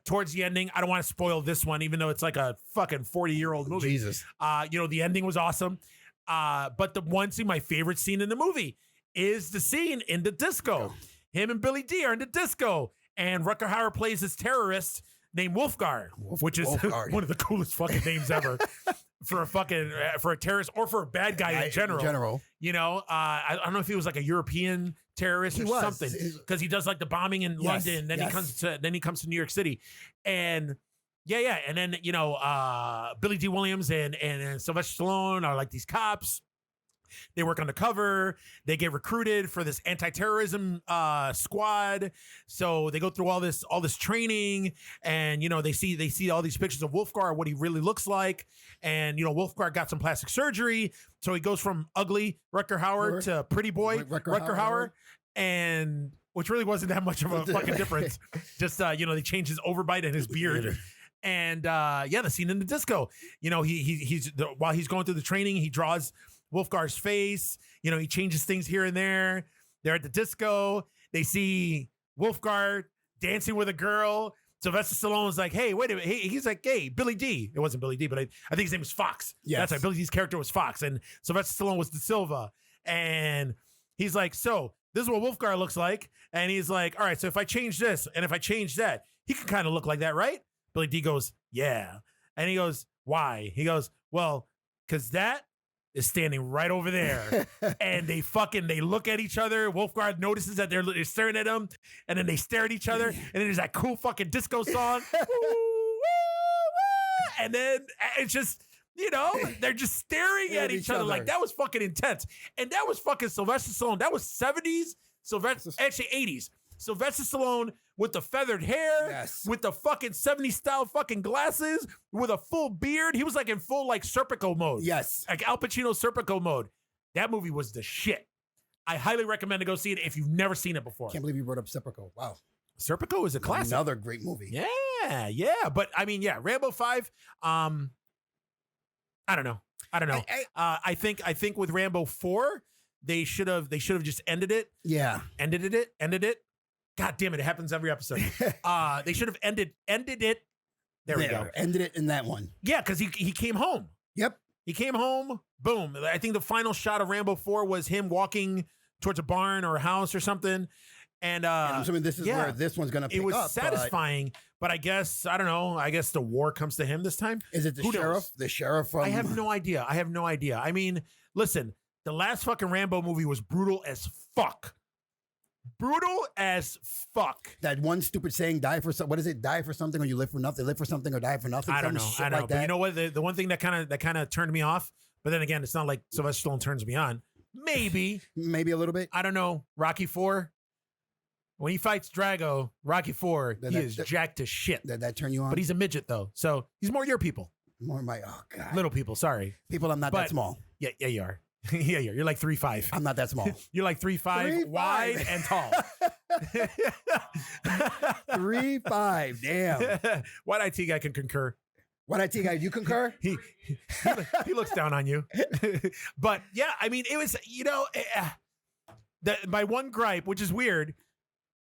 Towards the ending, I don't want to spoil this one, even though it's like a fucking 40-year-old movie.
Jesus.
The ending was awesome. But my favorite scene in the movie is the scene in the disco. Him and Billy D are in the disco, and Rutger Hauer plays this terrorist named Wolfgar, which is one of the coolest fucking names ever. For a terrorist or for a bad guy in general. I don't know if he was like a European terrorist or something, because he does like the bombing in London. Then he comes to New York City, and and then Billy D. Williams and Sylvester Stallone are like these cops. They work undercover. They get recruited for this anti-terrorism squad. So they go through all this training, and they see all these pictures of Wolfgar, what he really looks like. And Wolfgar got some plastic surgery, so he goes from ugly Rutger Hauer to pretty boy Rutger Hauer, and which really wasn't that much of a fucking difference. Just they changed his overbite and his beard. And the scene in the disco. While he's going through the training, he draws Wolfgar's face. He changes things here and there. They're at the disco. They see Wolfgar dancing with a girl. Sylvester Stallone's like, hey, wait a minute. He's like, hey, Billy D. It wasn't Billy D, but I think his name was Fox.
Yes.
That's right. Billy D's character was Fox, and Sylvester Stallone was De Silva. And he's like, so this is what Wolfgar looks like. And he's like, all right, so if I change this and if I change that, he can kind of look like that, right? Billy D goes, yeah. And he goes, why? He goes, well, because that is standing right over there. And they look at each other. Wolfgar notices that they're staring at him. And then they stare at each other. And then there's that cool fucking disco song. And then it's just, they're just staring at each other. Like, that was fucking intense. And that was fucking Sylvester Stallone. That was 70s, actually 80s. Sylvester Stallone with the feathered hair, with the fucking 70s style fucking glasses, with a full beard. He was like in full like Serpico mode.
Yes.
Like Al Pacino Serpico mode. That movie was the shit. I highly recommend to go see it if you've never seen it before.
Can't believe you brought up Serpico. Wow.
Serpico is a classic.
Another great movie.
Yeah. But I mean, Rambo 5, I don't know. I think with Rambo 4, they should have just ended it.
Yeah.
Ended it. God damn it. It happens every episode. They should have ended it. There we go.
Ended it in that one.
Yeah, because he came home.
Yep.
He came home. Boom. I think the final shot of Rambo 4 was him walking towards a barn or a house or something. And
I'm assuming this is where this one's going to pick up.
It was satisfying, but I guess, I don't know. I guess the war comes to him this time.
Is it the sheriff?
Knows?
The sheriff from...
I have no idea. I mean, listen, the last fucking Rambo movie was brutal as fuck. Brutal as fuck.
That one stupid saying, die for something. What is it? Die for something or you live for nothing. Live for something or die for nothing.
I don't know.
Like
but you know what? The one thing that kind of turned me off, but then again, it's not like Sylvester Stallone turns me on. Maybe
a little bit.
I don't know. Rocky 4. When he fights Drago, Rocky 4, he is jacked to shit.
That turn you on?
But he's a midget though, so he's more your people.
More my God.
Little people. Sorry,
people. I'm not that small.
Yeah, you are. Yeah, you're like 3'5".
I'm not that small.
You're like 3'5", wide and tall.
3'5". Damn.
White IT guy can concur.
White IT guy, you concur?
He looks down on you. But yeah, I mean, it was my one gripe, which is weird,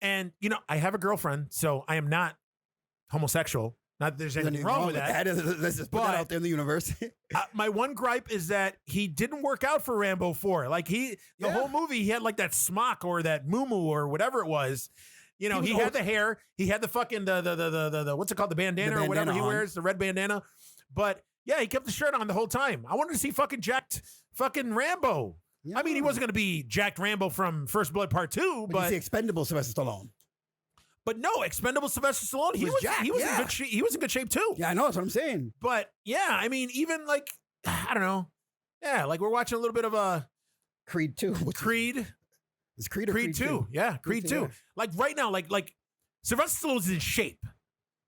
and I have a girlfriend, so I am not homosexual. Not that there's anything wrong with that.
Let's just put that out there in the universe.
My one gripe is that he didn't work out for Rambo 4. Like the whole movie, he had like that smock or that muumuu or whatever it was. He had the hair. He had the fucking the what's it called, the bandana or whatever he wears, the red bandana. But yeah, he kept the shirt on the whole time. I wanted to see fucking jacked fucking Rambo. Yeah. I mean, he wasn't going to be jacked Rambo from First Blood Part 2, but
you see Expendable Sylvester Stallone.
But no, Expendable Sylvester Stallone, he was in good shape. He was in good shape too.
Yeah, I know, that's what I'm saying.
But yeah, I mean, even like, I don't know. Yeah, like we're watching a little bit of a
Creed 2.
Creed.
It's Creed or Creed
2. Yeah, Creed 2. Yeah. Like right now, like Sylvester Stallone's in shape.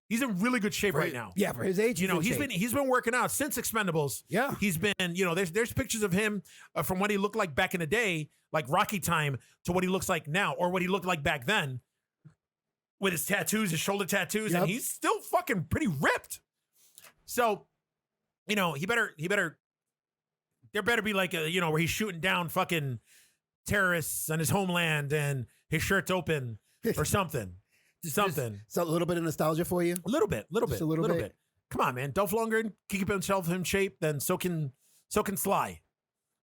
He's in really good shape right now.
Yeah, for his age.
He's been working out since Expendables.
Yeah.
He's been, there's pictures of him from what he looked like back in the day, like Rocky time, to what he looks like now, or what he looked like back then. With his tattoos, his shoulder tattoos, and he's still fucking pretty ripped. So, he better, there better be like where he's shooting down fucking terrorists on his homeland and his shirt's open or something. Something.
So a little bit of nostalgia for you?
A little bit. A little bit. Come on, man. Dolph Lundgren can keep himself in shape, then so can Sly.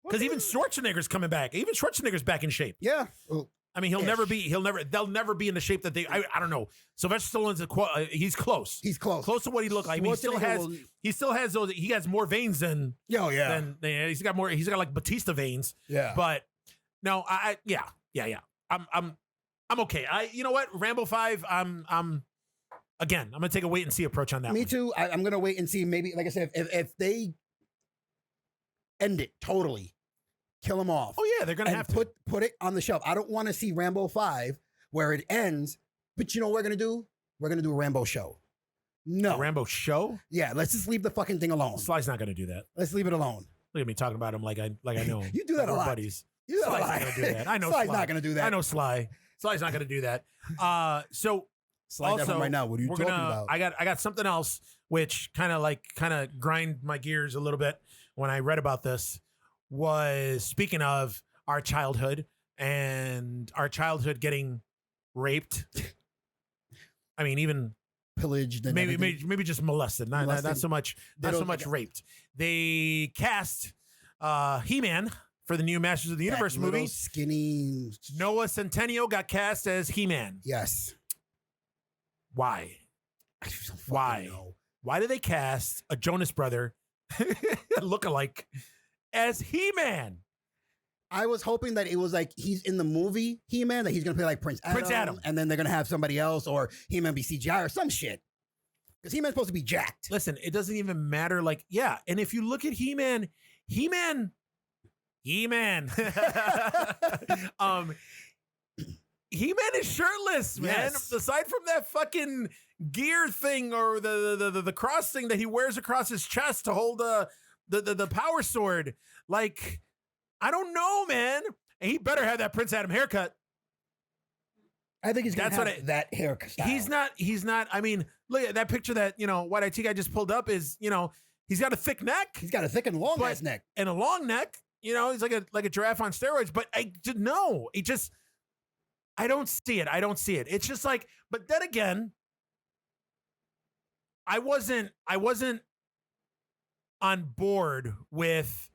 Because even Schwarzenegger's coming back. Even Schwarzenegger's back in shape.
Yeah. Well,
I mean, they'll never be in the shape that I don't know. Sylvester Stallone's he's close.
He's close.
Close to what he looked like. I mean, he still has those, he has more veins than, he's got like Batista veins.
Yeah.
But no, yeah. I'm okay. You know what? Rambo 5, I'm gonna take a wait and see approach on that.
Me too. I'm gonna wait and see. Maybe, like I said, if they end it totally, kill them off.
Oh yeah, they're gonna have to
put it on the shelf. I don't want to see Rambo 5 where it ends. But you know what we're gonna do? We're gonna do a Rambo show. No,
a Rambo show.
Yeah, let's just leave the fucking thing alone.
Sly's not gonna do that.
Let's leave it alone.
Look at me talking about him like I know him.
You do that a lot.
Buddies.
You
Sly's not gonna do that. I know
Sly's not gonna do that.
I know Sly. Sly's not going to do that. So
Slide also, right now. What are you talking about?
I got something else which kind of grind my gears a little bit when I read about this, was speaking of our childhood and our childhood getting raped. I mean, even
pillaged and
maybe just molested, not so much raped. They cast He-Man for the new Masters of the Universe movie.
Skinny
Noah Centineo got cast as He-Man.
Yes.
Why?
I don't
Why?
know.
Why did they cast a Jonas brother look-alike as He-Man?
I was hoping that it was like he's in the movie He-Man, that he's going to play like Prince Adam. And then they're going to have somebody else, or He-Man be CGI or some shit. Because He-Man's supposed to be jacked.
Listen, it doesn't even matter. Like, yeah. And if you look at He-Man, He-Man. He-Man is shirtless, man.
Yes.
Aside from that fucking gear thing or the cross thing that he wears across his chest to hold the power sword. Like, I don't know, man. And he better have that Prince Adam haircut.
I think he's going to have that haircut.
He's not. I mean, look at that picture that, White IT guy just pulled up is, he's got a thick neck.
He's got a thick and long ass neck.
And a long neck. He's like a giraffe on steroids. But I don't see it. It's just like, but then again, I wasn't on board with,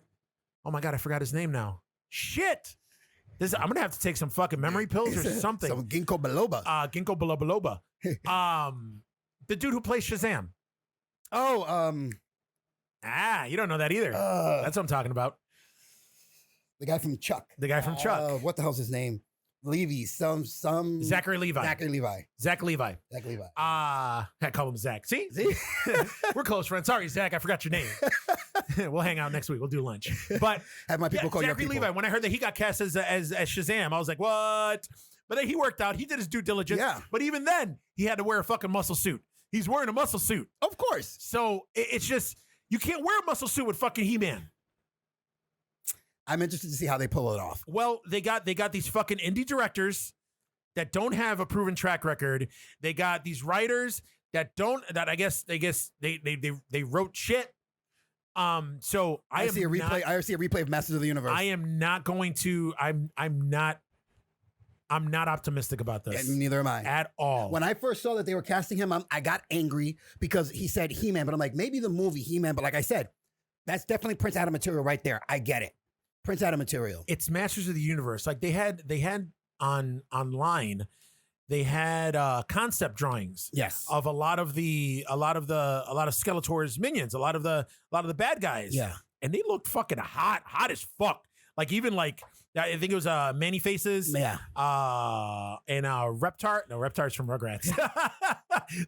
oh my God, I forgot his name now. Shit. I'm going to have to take some fucking memory pills or something.
Some ginkgo biloba.
Ginkgo biloba. The dude who plays Shazam.
Oh,
you don't know that either. That's what I'm talking about.
The guy from Chuck. What the hell's his name? Levy. Some
Zachary Levi. Zach Levi. I call him Zach. See? We're close friends. Sorry, Zach, I forgot your name. We'll hang out next week. We'll do lunch. But
have my people call you
Zachary Levi. When I heard that he got cast as Shazam, I was like, what? But then he worked out. He did his due diligence.
Yeah.
But even then, he had to wear a fucking muscle suit. He's wearing a muscle suit.
Of course.
So it's just, you can't wear a muscle suit with fucking He-Man.
I'm interested to see how they pull it off.
Well, they got these fucking indie directors that don't have a proven track record. They got these writers that I guess they wrote shit. So I see a
replay of Masters of the Universe.
I am not going to. I'm not optimistic about this.
And neither am I
at all.
When I first saw that they were casting him, I got angry because he said He-Man, but I'm like, maybe the movie He-Man. But like I said, that's definitely Prince Adam material right there. I get it. Prince Adam material.
It's Masters of the Universe. Like they had online, they had concept drawings.
Yes.
Of a lot of Skeletor's minions, a lot of the bad guys.
Yeah.
And they looked fucking hot as fuck. Like even like I think it was Manny Faces.
Yeah.
And Reptar. No, Reptar's from Rugrats.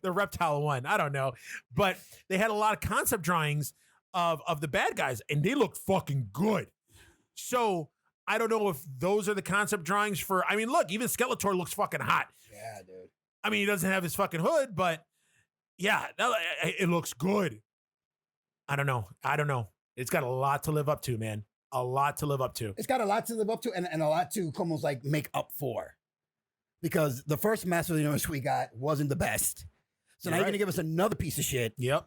The reptile one. I don't know. But they had a lot of concept drawings of the bad guys, and they look fucking good. So I don't know if those are the concept drawings for. I mean, look, even Skeletor looks fucking hot.
Yeah, dude.
I mean, he doesn't have his fucking hood, but yeah, it looks good. I don't know. It's got a lot to live up to, man. A lot to live up to.
It's got a lot to live up to, and a lot to almost like make up for, because the first Master of the Universe we got wasn't the best. So now you're gonna give us another piece of shit.
Yep.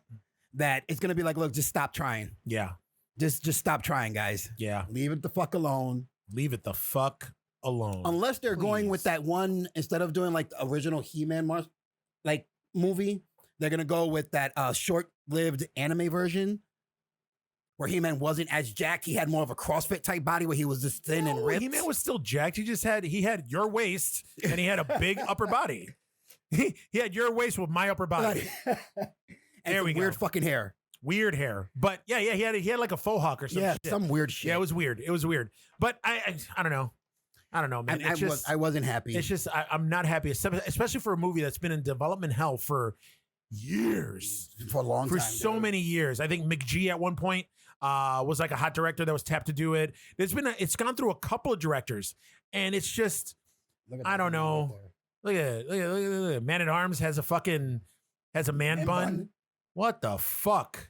That it's gonna be like, look, just stop trying.
Yeah.
Just stop trying, guys.
Yeah.
Leave it the fuck alone.
Leave it the fuck alone.
Unless they're going with that one, instead of doing like the original He-Man like movie, they're gonna go with that short-lived anime version where He-Man wasn't as jacked. He had more of a CrossFit type body where he was just thin and ripped.
He-Man was still jacked. He had your waist and he had a big upper body. He had your waist with my upper body.
There we go. Weird fucking hair.
Weird hair. But yeah, he had like a faux hawk or something.
Yeah, some weird shit.
Yeah, it was weird. But I don't know. I don't know, man.
I wasn't happy.
It's just I'm not happy, especially for a movie that's been in development hell for years.
For a long time.
For so many years. I think McGee at one point was like a hot director that was tapped to do it. It's gone through a couple of directors, and it's just I don't know. Look at it. Man at Arms has a man bun. What the fuck?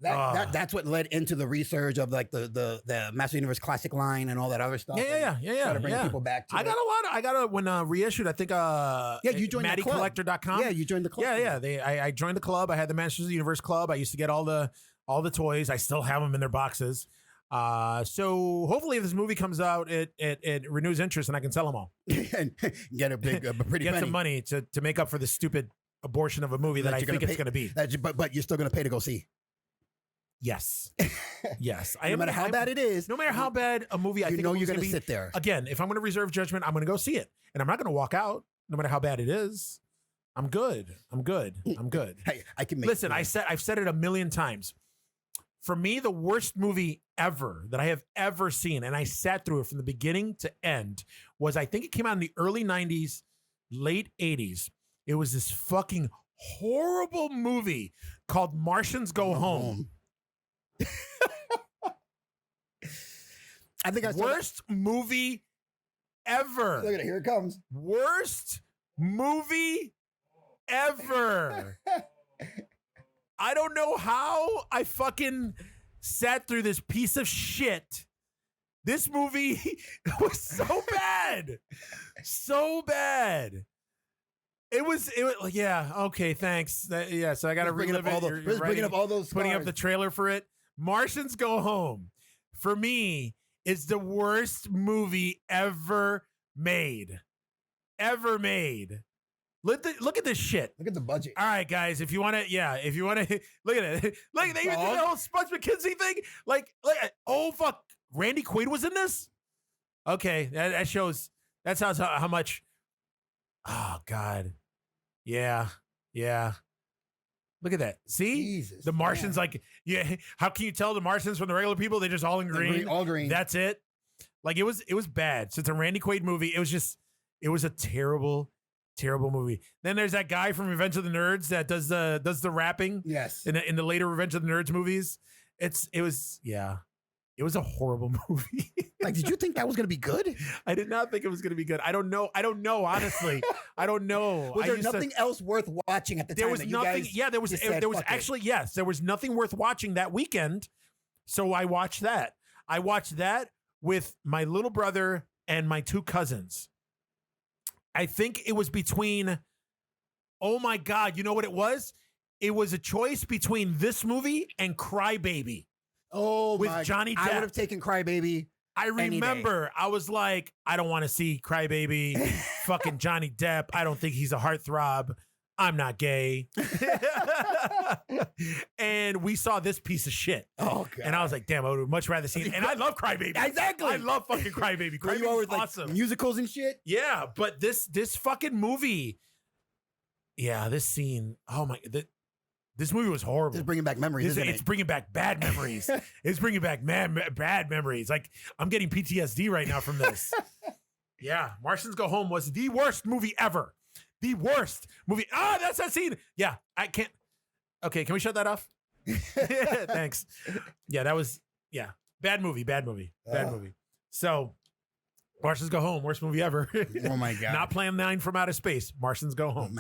That's what led into the research of like the Master Universe Classic line and all that other stuff.
Yeah.
Try to bring people back to
I got a lot. I got a when reissued. I think.
You joined the club.
MattyCollector.com.
Yeah, you joined the club.
Yeah. I joined the club. I had the Masters of the Universe club. I used to get all the toys. I still have them in their boxes. So hopefully, if this movie comes out, it renews interest and I can sell them all.
And get a pretty
get
penny.
some money to make up for the stupid abortion of a movie that I think it's going to be.
But you're still going to pay to go see.
Yes. Yes.
No matter how bad it is.
No matter how bad a movie I think
you're
going to
sit there.
Again, if I'm going to reserve judgment, I'm going to go see it. And I'm not going to walk out no matter how bad it is. I'm good.
Hey, I can make
Listen, I've said it a million times. For me, the worst movie ever that I have ever seen, and I sat through it from the beginning to end, was I think it came out in the early 90s, late 80s. It was this fucking horrible movie called Martians Go Home.
I think I saw
worst movie ever.
Look at it, here it comes.
Worst movie ever. I don't know how I fucking sat through this piece of shit. This movie was so bad. So bad. It was yeah, okay, thanks. So I got to relive it.
Bringing up all those
putting
scars.
up the trailer for it. Martians Go Home. For me, it's the worst movie ever made. Ever made. Look at this shit.
Look at the budget.
All right, guys. If you want to, look at it. Look, they even did the whole Sponge McKenzie thing. Oh fuck, Randy Quaid was in this. Okay, that shows. That sounds how much. Oh God, yeah. Look at that. See,
Jesus,
the Martians.
man.
How can you tell the Martians from the regular people? They're just all in green.
All green.
That's it. It was bad. So it's a Randy Quaid movie. It was a terrible movie. Then there's that guy from Revenge of the Nerds that does the rapping.
Yes.
In the later Revenge of the Nerds movies. It was a horrible movie.
Did you think that was going to be good?
I did not think it was going to be good. I don't know, honestly. I don't know.
Was there nothing else worth watching at the time?
There was nothing. There was nothing worth watching that weekend. So I watched that. I watched that with my little brother and my two cousins. I think it was between, oh my God, you know what it was? It was a choice between this movie and Cry Baby.
Oh,
with Johnny Depp.
I would have taken Cry Baby.
I remember I was like, I don't want to see Cry Baby. Fucking Johnny Depp. I don't think he's a heartthrob. I'm not gay. And we saw this piece of shit.
Oh, God.
And I was like, damn, I would much rather see it. And I love Cry Baby.
Exactly.
I love fucking Cry Baby. Cry Baby is awesome.
Musicals and shit.
Yeah, but this fucking movie. Yeah, this scene. Oh my, this movie was horrible.
It's bringing back memories, isn't it?
It's bringing back bad memories. It's bringing back bad memories. Like, I'm getting PTSD right now from this. Yeah, Martians Go Home was the worst movie ever. The worst movie. That's that scene. Yeah, I can't. Okay, can we shut that off? Thanks. Yeah, that was, bad movie. So, Martians Go Home, worst movie ever.
Oh my God.
Not Plan 9 from Outer Space. Martians Go Home.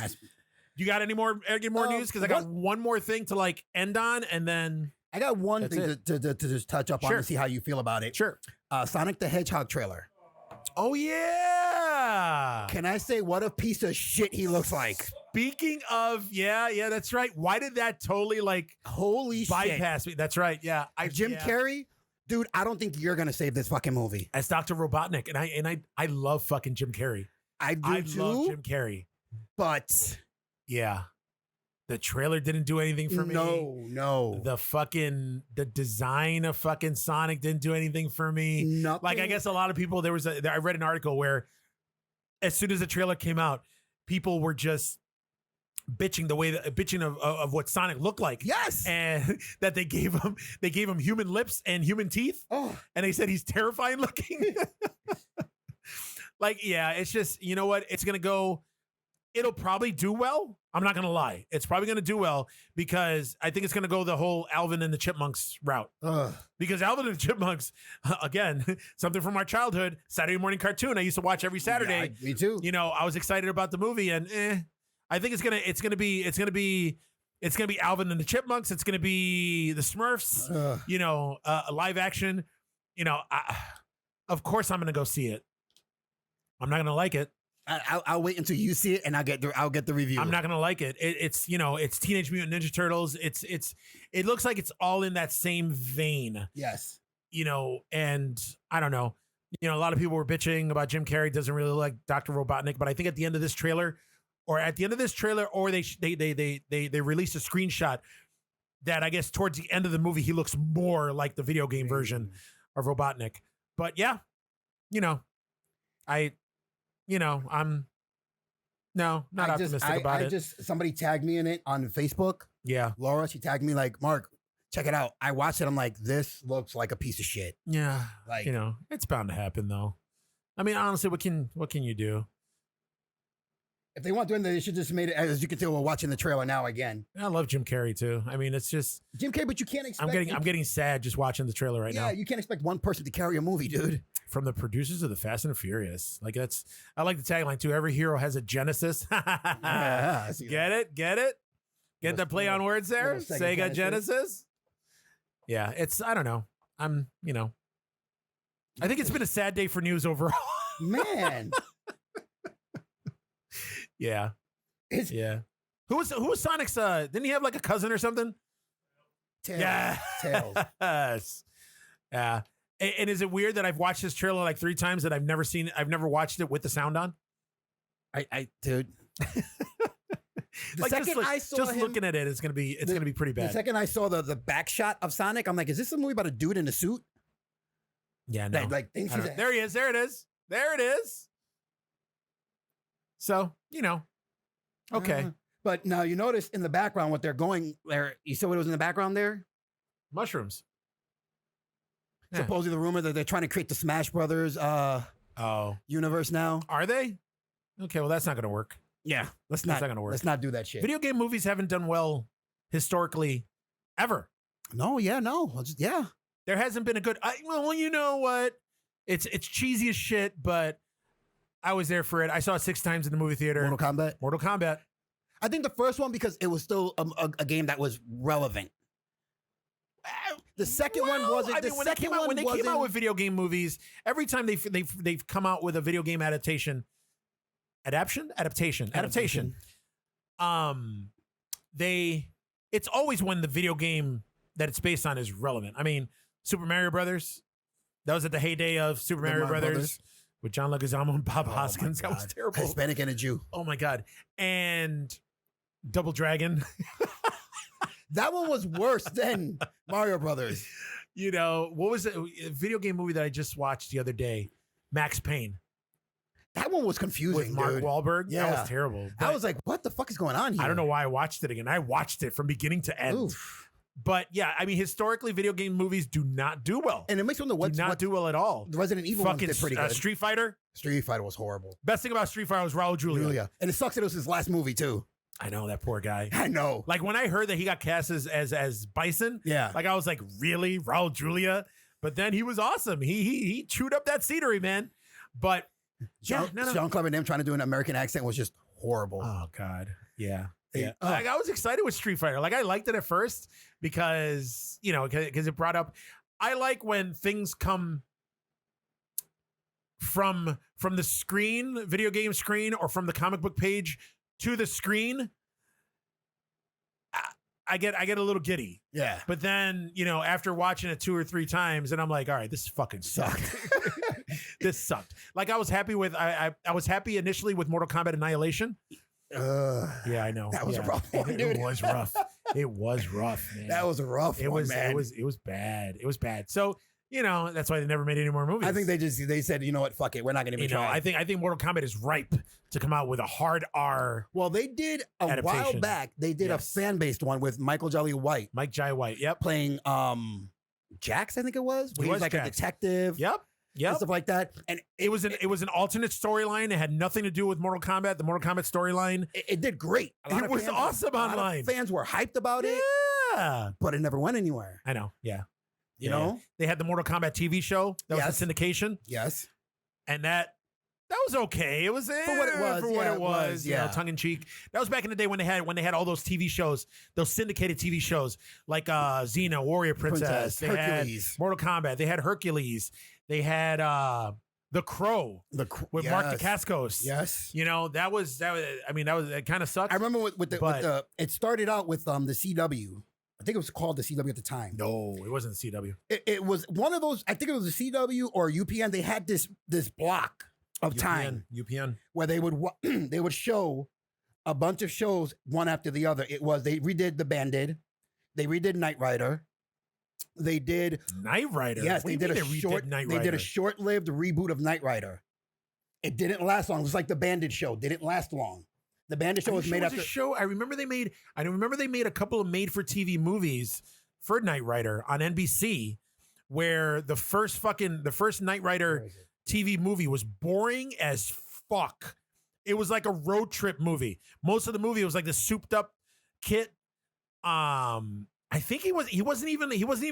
You got any more news? Because I got one more thing to end on, and then
I got one thing to just touch up on to see how you feel about it.
Sure.
Sonic the Hedgehog trailer.
Oh yeah.
Can I say what a piece of shit he looks like?
Speaking of, yeah, that's right. Why did that totally
holy
bypass
shit.
me? That's right. Yeah.
Jim Carrey, dude, I don't think you're gonna save this fucking movie.
As Dr. Robotnik, and I love fucking Jim Carrey.
I
love Jim Carrey,
but.
Yeah. The trailer didn't do anything for me.
No.
The design of fucking Sonic didn't do anything for me.
Nothing.
I guess a lot of people, I read an article where as soon as the trailer came out, people were just bitching of what Sonic looked like.
Yes.
And that they gave him human lips and human teeth.
Oh.
And they said he's terrifying looking. It's just, you know what? It's going to go. It'll probably do well. I'm not going to lie. It's probably going to do well because I think it's going to go the whole Alvin and the Chipmunks route. Because Alvin and the Chipmunks, again, something from our childhood, Saturday morning cartoon I used to watch every Saturday.
Yeah, me too.
I was excited about the movie and I think it's going to be It's going to be Alvin and the Chipmunks. It's going to be the Smurfs, live action. Of course I'm going to go see it. I'm not going to like it.
I'll wait until you see it, and I'll get the review.
I'm not going to like it. It's Teenage Mutant Ninja Turtles. It looks like it's all in that same vein.
Yes.
And I don't know. A lot of people were bitching about Jim Carrey doesn't really like Dr. Robotnik, but I think at the end of this trailer, or they released a screenshot that I guess towards the end of the movie he looks more like the video game version of Robotnik. But yeah, I'm not optimistic about it.
Somebody tagged me in it on Facebook.
Yeah,
Laura, she tagged me like, Mark, check it out. I watched it. I'm like, this looks like a piece of shit.
Yeah, it's bound to happen though. I mean, honestly, what can you do?
If they want to, they should just made it. As you can tell, we're watching the trailer now again.
I love Jim Carrey too. I mean, it's just
Jim Carrey, but you can't expect.
I'm getting sad just watching the trailer right now.
Yeah, you can't expect one person to carry a movie, dude.
From the producers of the Fast and the Furious, I like the tagline too. Every hero has a genesis.
Yeah,
get it? Get the play on words there. Sega Genesis. Yeah, I don't know. I think it's been a sad day for news overall.
Man.
Yeah. Who was Sonic's didn't he have like a cousin or something?
Tails.
Yeah.
Tails.
Yes. Yeah. And is it weird that I've watched this trailer like 3 times that I've never watched it with the sound on?
Dude.
Like I saw him, looking at it, it's gonna be pretty bad.
The second I saw the back shot of Sonic, I'm like, is this a movie about a dude in a suit?
Yeah, no. There he is. There it is. There it is. So, okay.
But now you notice in the background what they're going there. You saw what was in the background there?
Mushrooms. Yeah.
Supposedly the rumor that they're trying to create the Smash Brothers universe now.
Are they? Okay, well that's not gonna work.
Yeah.
That's not gonna work.
Let's not do that shit.
Video game movies haven't done well historically ever.
No, yeah, no. Yeah.
There hasn't been a good well, you know what? It's cheesy as shit, but I was there for it. I saw it 6 times in the movie theater.
Mortal Kombat. I think the first one because it was still a game that was relevant. The second one wasn't.
When they came out with video game movies, every time they've come out with a video game adaptation. It's always when the video game that it's based on is relevant. I mean, Super Mario Brothers. That was at the heyday of Super Mario Brothers. With John Leguizamo and Bob Hoskins. That was terrible.
Hispanic and a Jew.
Oh my God. And Double Dragon.
That one was worse than Mario Brothers.
What was it? A video game movie that I just watched the other day? Max Payne.
That one was confusing.
With Mark Wahlberg. Yeah. That was terrible.
I was like, what the fuck is going on here?
I don't know why I watched it again. I watched it from beginning to end. Oof. But yeah, I mean, historically, video game movies do not do well.
And it makes me wonder what
do well at all.
The Resident Evil ones did pretty good.
Street Fighter.
Street Fighter was horrible.
Best thing about Street Fighter was Raul Julia.
And it sucks that it was his last movie too.
I know, that poor guy.
I know.
Like when I heard that he got cast as Bison,
yeah.
Like I was like, really, Raul Julia? But then he was awesome. He chewed up that scenery, man. But
Jean-Claude Van Damme trying to do an American accent was just horrible.
Oh God, yeah. Yeah, like, I was excited with Street Fighter. Like I liked it at first because it brought up. I like when things come from the screen, video game screen, or from the comic book page to the screen. I get a little giddy.
Yeah.
But then, after watching it 2 or 3 times, and I'm like, all right, this fucking sucked. This sucked. Like I was happy with I was happy initially with Mortal Kombat Annihilation. Yeah, I know.
That was a rough one, dude.
It was rough. It was rough, man.
That was a rough one, man.
It was bad. It was bad. So, that's why they never made any more movies.
I think they said, you know what, fuck it. We're not going to even try.
I think Mortal Kombat is ripe to come out with a hard R.
Well, they did a while back. They did a fan-based one with Michael Jolly White.
Mike Jai White, yep.
Playing Jax, I think it was. He was like Jax. A detective.
Yep.
And stuff like that. And
it was an alternate storyline. It had nothing to do with Mortal Kombat. The Mortal Kombat storyline.
It did great.
It was awesome online.
Fans were hyped about it.
Yeah.
But it never went anywhere.
I know. Yeah.
You know?
They had the Mortal Kombat TV show that was in syndication.
Yes.
And that That was okay. It was
For what it was,
For
yeah,
what
it
it was.
was,
You know,
yeah.
tongue in cheek. That was back in the day when they had all those TV shows, those syndicated TV shows like Xena, Warrior Princess. They
Hercules.
had Mortal Kombat. They had Hercules. They had The Crow with Mark Dacascos.
Yes.
You know, that was. I mean, that kind of sucked.
I remember with the it started out with the CW. I think it was called the CW at the time.
No, it wasn't the CW.
It was one of those. I think it was the CW or UPN. They had this block of time
UPN.
where they would they would show a bunch of shows one after the other. It was they redid the Bandit, they redid Knight Rider, they did
Knight Rider.
Yes,
What do you mean
they did a short-lived reboot of Knight Rider. It didn't last long. It was like the Bandit show. Didn't last long. The Bandit show was made after
a show. I remember they made a couple of made-for-TV movies for Knight Rider on NBC, where the first Knight Rider TV movie was boring as fuck. It was like a road trip movie. Most of the movie was like this souped-up kid. I think he wasn't even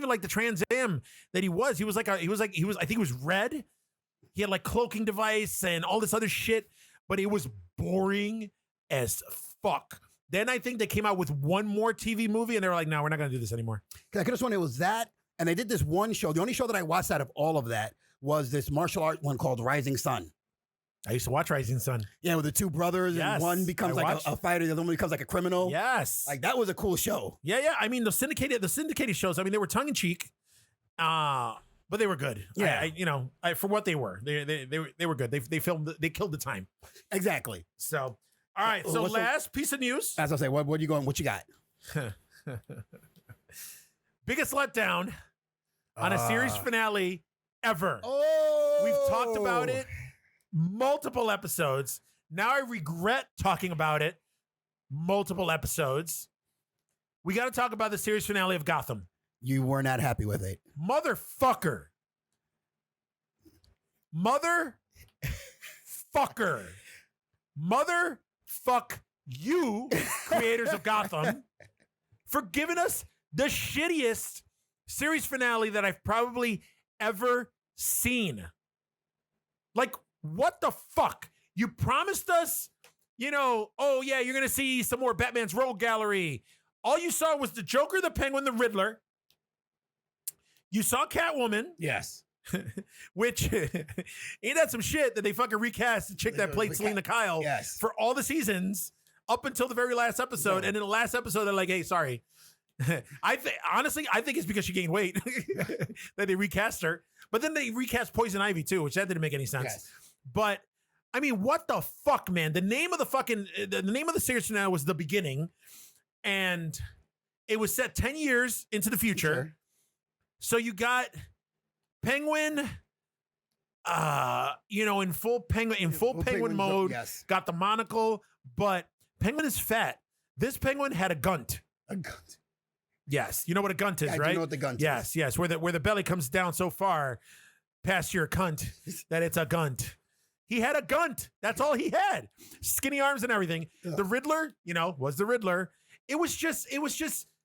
like the Trans Am that he was. I think he was red. He had like cloaking device and all this other shit, but it was boring as fuck. Then I think they came out with one more TV movie and they were like, no, we're not going to do this anymore.
I could have sworn it was that. And they did this one show. The only show that I watched out of all of that was this martial art one called Rising Sun.
I used to watch Rising Sun.
Yeah, with the two brothers and one becomes like a fighter, the other one becomes like a criminal.
Yes.
Like that was a cool show.
Yeah. I mean, the syndicated shows, I mean, they were tongue in cheek. But they were good.
Yeah.
For what they were. They were good. They killed the time.
Exactly.
So all right, so last piece of news.
As I say, what you going? What you got?
Biggest letdown on a series finale ever.
Oh,
we've talked about it multiple episodes. Now I regret talking about it multiple episodes. We got to talk about the series finale of Gotham.
You were not happy with it,
motherfucker. Fuck you, creators of Gotham, for giving us the shittiest series finale that I've probably ever seen. Like, what the fuck? You promised us, oh yeah, you're going to see some more Batman's Rogue Gallery. All you saw was the Joker, the Penguin, the Riddler. You saw Catwoman.
Yes.
Which ain't that some shit that they fucking recast the chick that played Selena Kyle for all the seasons up until the very last episode. And in the last episode, they're like, hey, sorry. Honestly, I think it's because she gained weight that they recast her. But then they recast Poison Ivy too, which that didn't make any sense.
Yes.
But I mean, what the fuck, man? The name of the series now was The Beginning, and it was set 10 years into the future.
Sure.
So you got Penguin, in full penguin mode.
Yes.
Got the monocle, but Penguin is fat. This Penguin had a gunt.
A gunt.
Yes, you know what a gunt is,
I
right?
do know what the gunt is.
Yes, where the belly comes down so far past your cunt that it's a gunt. He had a gunt. That's all he had. Skinny arms and everything.
Ugh.
The Riddler, was the Riddler. It was just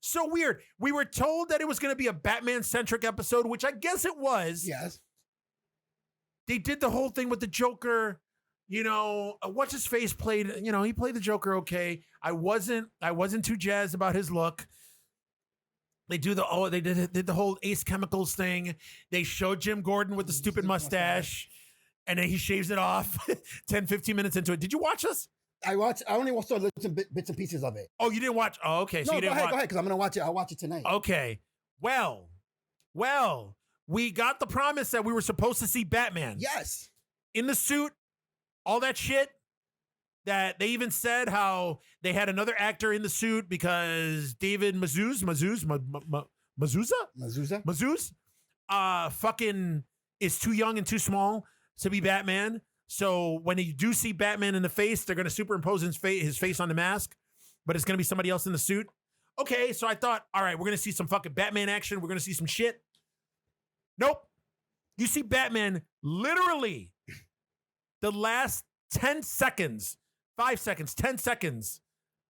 so weird. We were told that it was going to be a Batman-centric episode, which I guess it was.
Yes.
They did the whole thing with the Joker. What's his face played, he played the Joker okay. I wasn't too jazzed about his look. They did the whole Ace Chemicals thing. They showed Jim Gordon with the stupid mustache, and then he shaves it off 10, 15 minutes into it. Did you watch this?
I only saw bits and pieces of it.
Oh, you didn't watch? Oh, okay. So
no,
you didn't
go
watch.
ahead, because I'm going to watch it. I'll watch it tonight.
Okay. Well, we got the promise that we were supposed to see Batman.
Yes.
In the suit, all that shit. That they even said how they had another actor in the suit because David Mazouz, fucking is too young and too small to be Batman. So when you do see Batman in the face, they're going to superimpose his face on the mask, but it's going to be somebody else in the suit. Okay, so I thought, all right, we're going to see some fucking Batman action. We're going to see some shit. Nope. You see Batman literally the last 10 seconds, 5 seconds, 10 seconds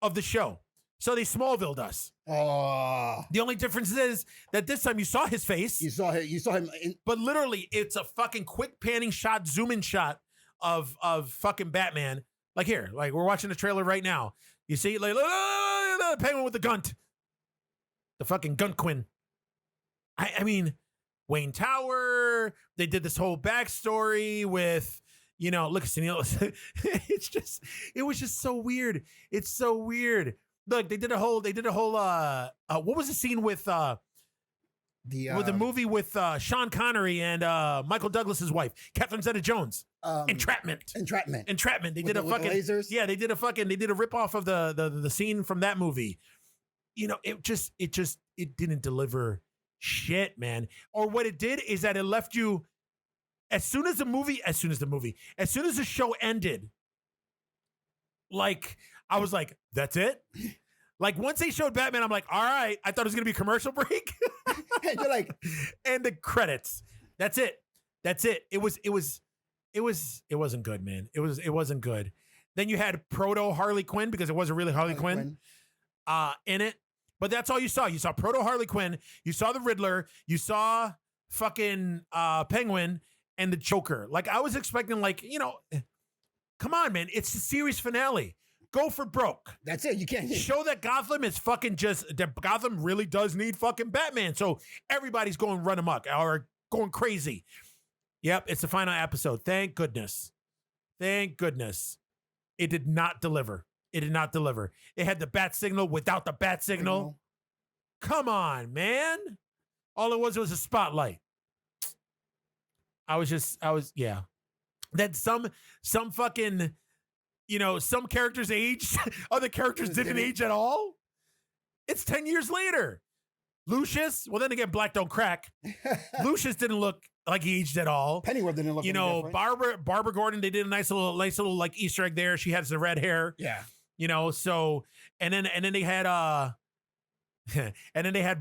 of the show. So they Smallville'd us.
Oh.
The only difference is that this time you saw his face.
You saw him.
But literally, it's a fucking quick panning shot, zoom in shot of fucking Batman. Like here, like we're watching the trailer right now. You see, like the Penguin with the gunt, the fucking Gunt Quinn. I mean, Wayne Tower. They did this whole backstory with, you know, look, it was just so weird. It's so weird. Look, they did a whole. What was the scene with the movie with Sean Connery and Michael Douglas's wife, Catherine Zeta-Jones? Entrapment. They did a fucking
lasers.
Yeah, they did a ripoff of the scene from that movie. You know, it didn't deliver shit, man. Or what it did is that it left you as soon as the show ended. Like I was like, that's it. Like once they showed Batman, I'm like, all right. I thought it was gonna be a commercial break.
And you're like,
and the credits. That's it. It wasn't good, man. It wasn't good. Then you had proto Harley Quinn, because it wasn't really Harley Quinn in it. But that's all you saw. You saw proto Harley Quinn. You saw the Riddler. You saw fucking Penguin and the Joker. Like I was expecting, like, you know, come on, man. It's the series finale. Go for broke.
That's it. You can't
show that Gotham is fucking that Gotham really does need fucking Batman. So everybody's going run amok or going crazy. Yep, it's the final episode. Thank goodness. It did not deliver. It had the bat signal without the bat signal. Come on, man. All it was a spotlight. Yeah. Then some fucking, you know, some characters aged, other characters didn't age at all. It's 10 years later. Lucius, well, then again, black don't crack. Lucius didn't look like he aged at all.
Pennyworth didn't look.
You know, Barbara Gordon, they did a nice little like Easter egg there. She has the red hair.
Yeah.
You know, so and then they had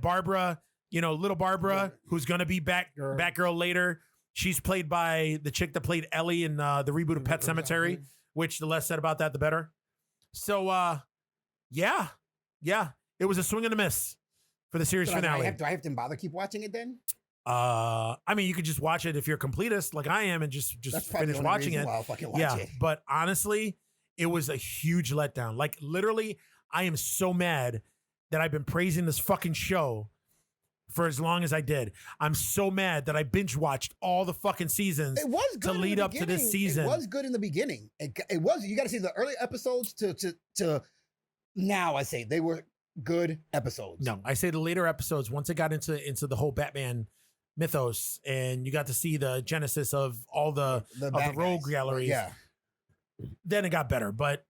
Barbara, you know, little Barbara, who's gonna be Batgirl later. She's played by the chick that played Ellie in the reboot of Pet Sematary, which the less said about that, the better. So yeah. It was a swing and a miss for the series finale.
Do I have to bother keep watching it then?
I mean, you could just watch it if you're a completist like I am and just finish watching it.
I'll fucking watch it.
But honestly, it was a huge letdown. Like literally, I am so mad that I've been praising this fucking show for as long as I did. I'm so mad that I binge watched all the fucking seasons.
It was good
to lead up to this season.
It was good in the beginning. It was. You got to see the early episodes to now. I say they were good episodes.
No, I say the later episodes, once it got into the whole Batman mythos and you got to see the genesis of all the rogue galleries.
Yeah.
Then it got better, but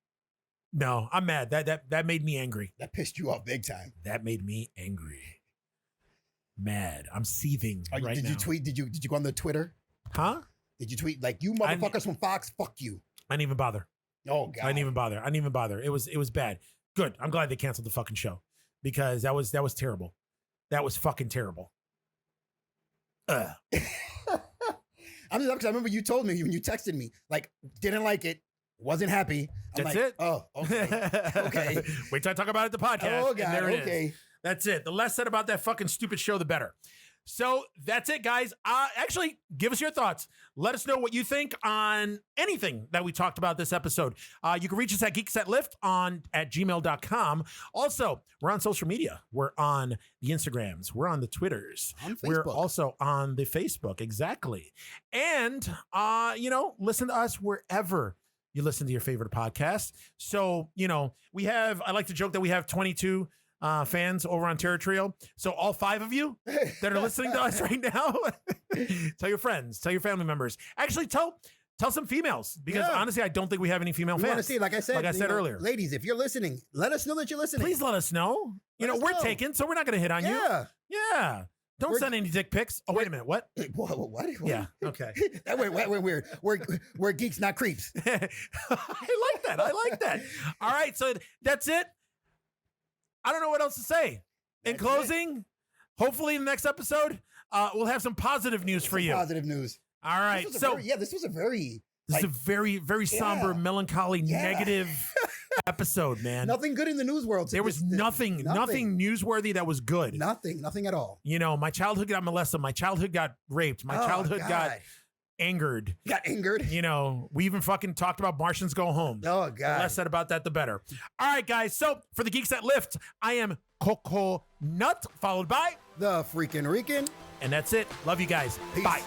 no, I'm mad. That made me angry.
That pissed you off big time.
That made me angry. Mad. I'm seething right now.
Did you tweet? Did you go on the Twitter?
Huh?
Did you tweet like, you motherfuckers from Fox, fuck you?
I didn't even bother.
Oh God.
I didn't even bother. It was bad. Good. I'm glad they canceled the fucking show because that was terrible. That was fucking terrible.
I'm just because I remember you told me when you texted me, like, didn't like it, wasn't happy.
That's it.
Oh, okay. Okay.
Wait till I talk about it at the podcast.
Oh, God.
There it
Okay.
is. That's it. The less said about that fucking stupid show, the better. So that's it, guys. Actually, give us your thoughts. Let us know what you think on anything that we talked about this episode. You can reach us at Geeks That Lift at gmail.com. Also, we're on social media. We're on the Instagrams. We're on the Twitters.
On Facebook.
We're also on the Facebook. Exactly. And, listen to us wherever you listen to your favorite podcast. So, I like to joke that we have 22 fans over on Territorial. So all 5 of you that are listening to us right now, tell your friends, tell your family members. Actually, tell some females because honestly, I don't think we have any female fans.
Want to see, like I said
earlier,
ladies, if you're listening, let us know that you're listening.
Please let us know. We're taken, so we're not going to hit on you. Yeah. Don't send any dick pics. Oh, wait a minute. What?
What?
Yeah. Okay.
We're weird. We're geeks, not creeps.
I like that. All right. So that's it. I don't know what else to say. In closing, hopefully in the next episode, we'll have some positive news for you.
Positive news.
All right.
This was a very
very somber, melancholy, negative episode, man.
Nothing good in the news world.
There was nothing newsworthy that was good.
Nothing at all.
My childhood got molested. My childhood got raped. My childhood got angered.
Got angered.
You know, we even fucking talked about Martians Go Home.
Oh,
The
God.
less said about that, the better. All right, guys. So for the Geeks That Lift, I am Coco Nut, followed by,
The freaking Rican.
and that's it. Love you guys.
Peace.
Bye.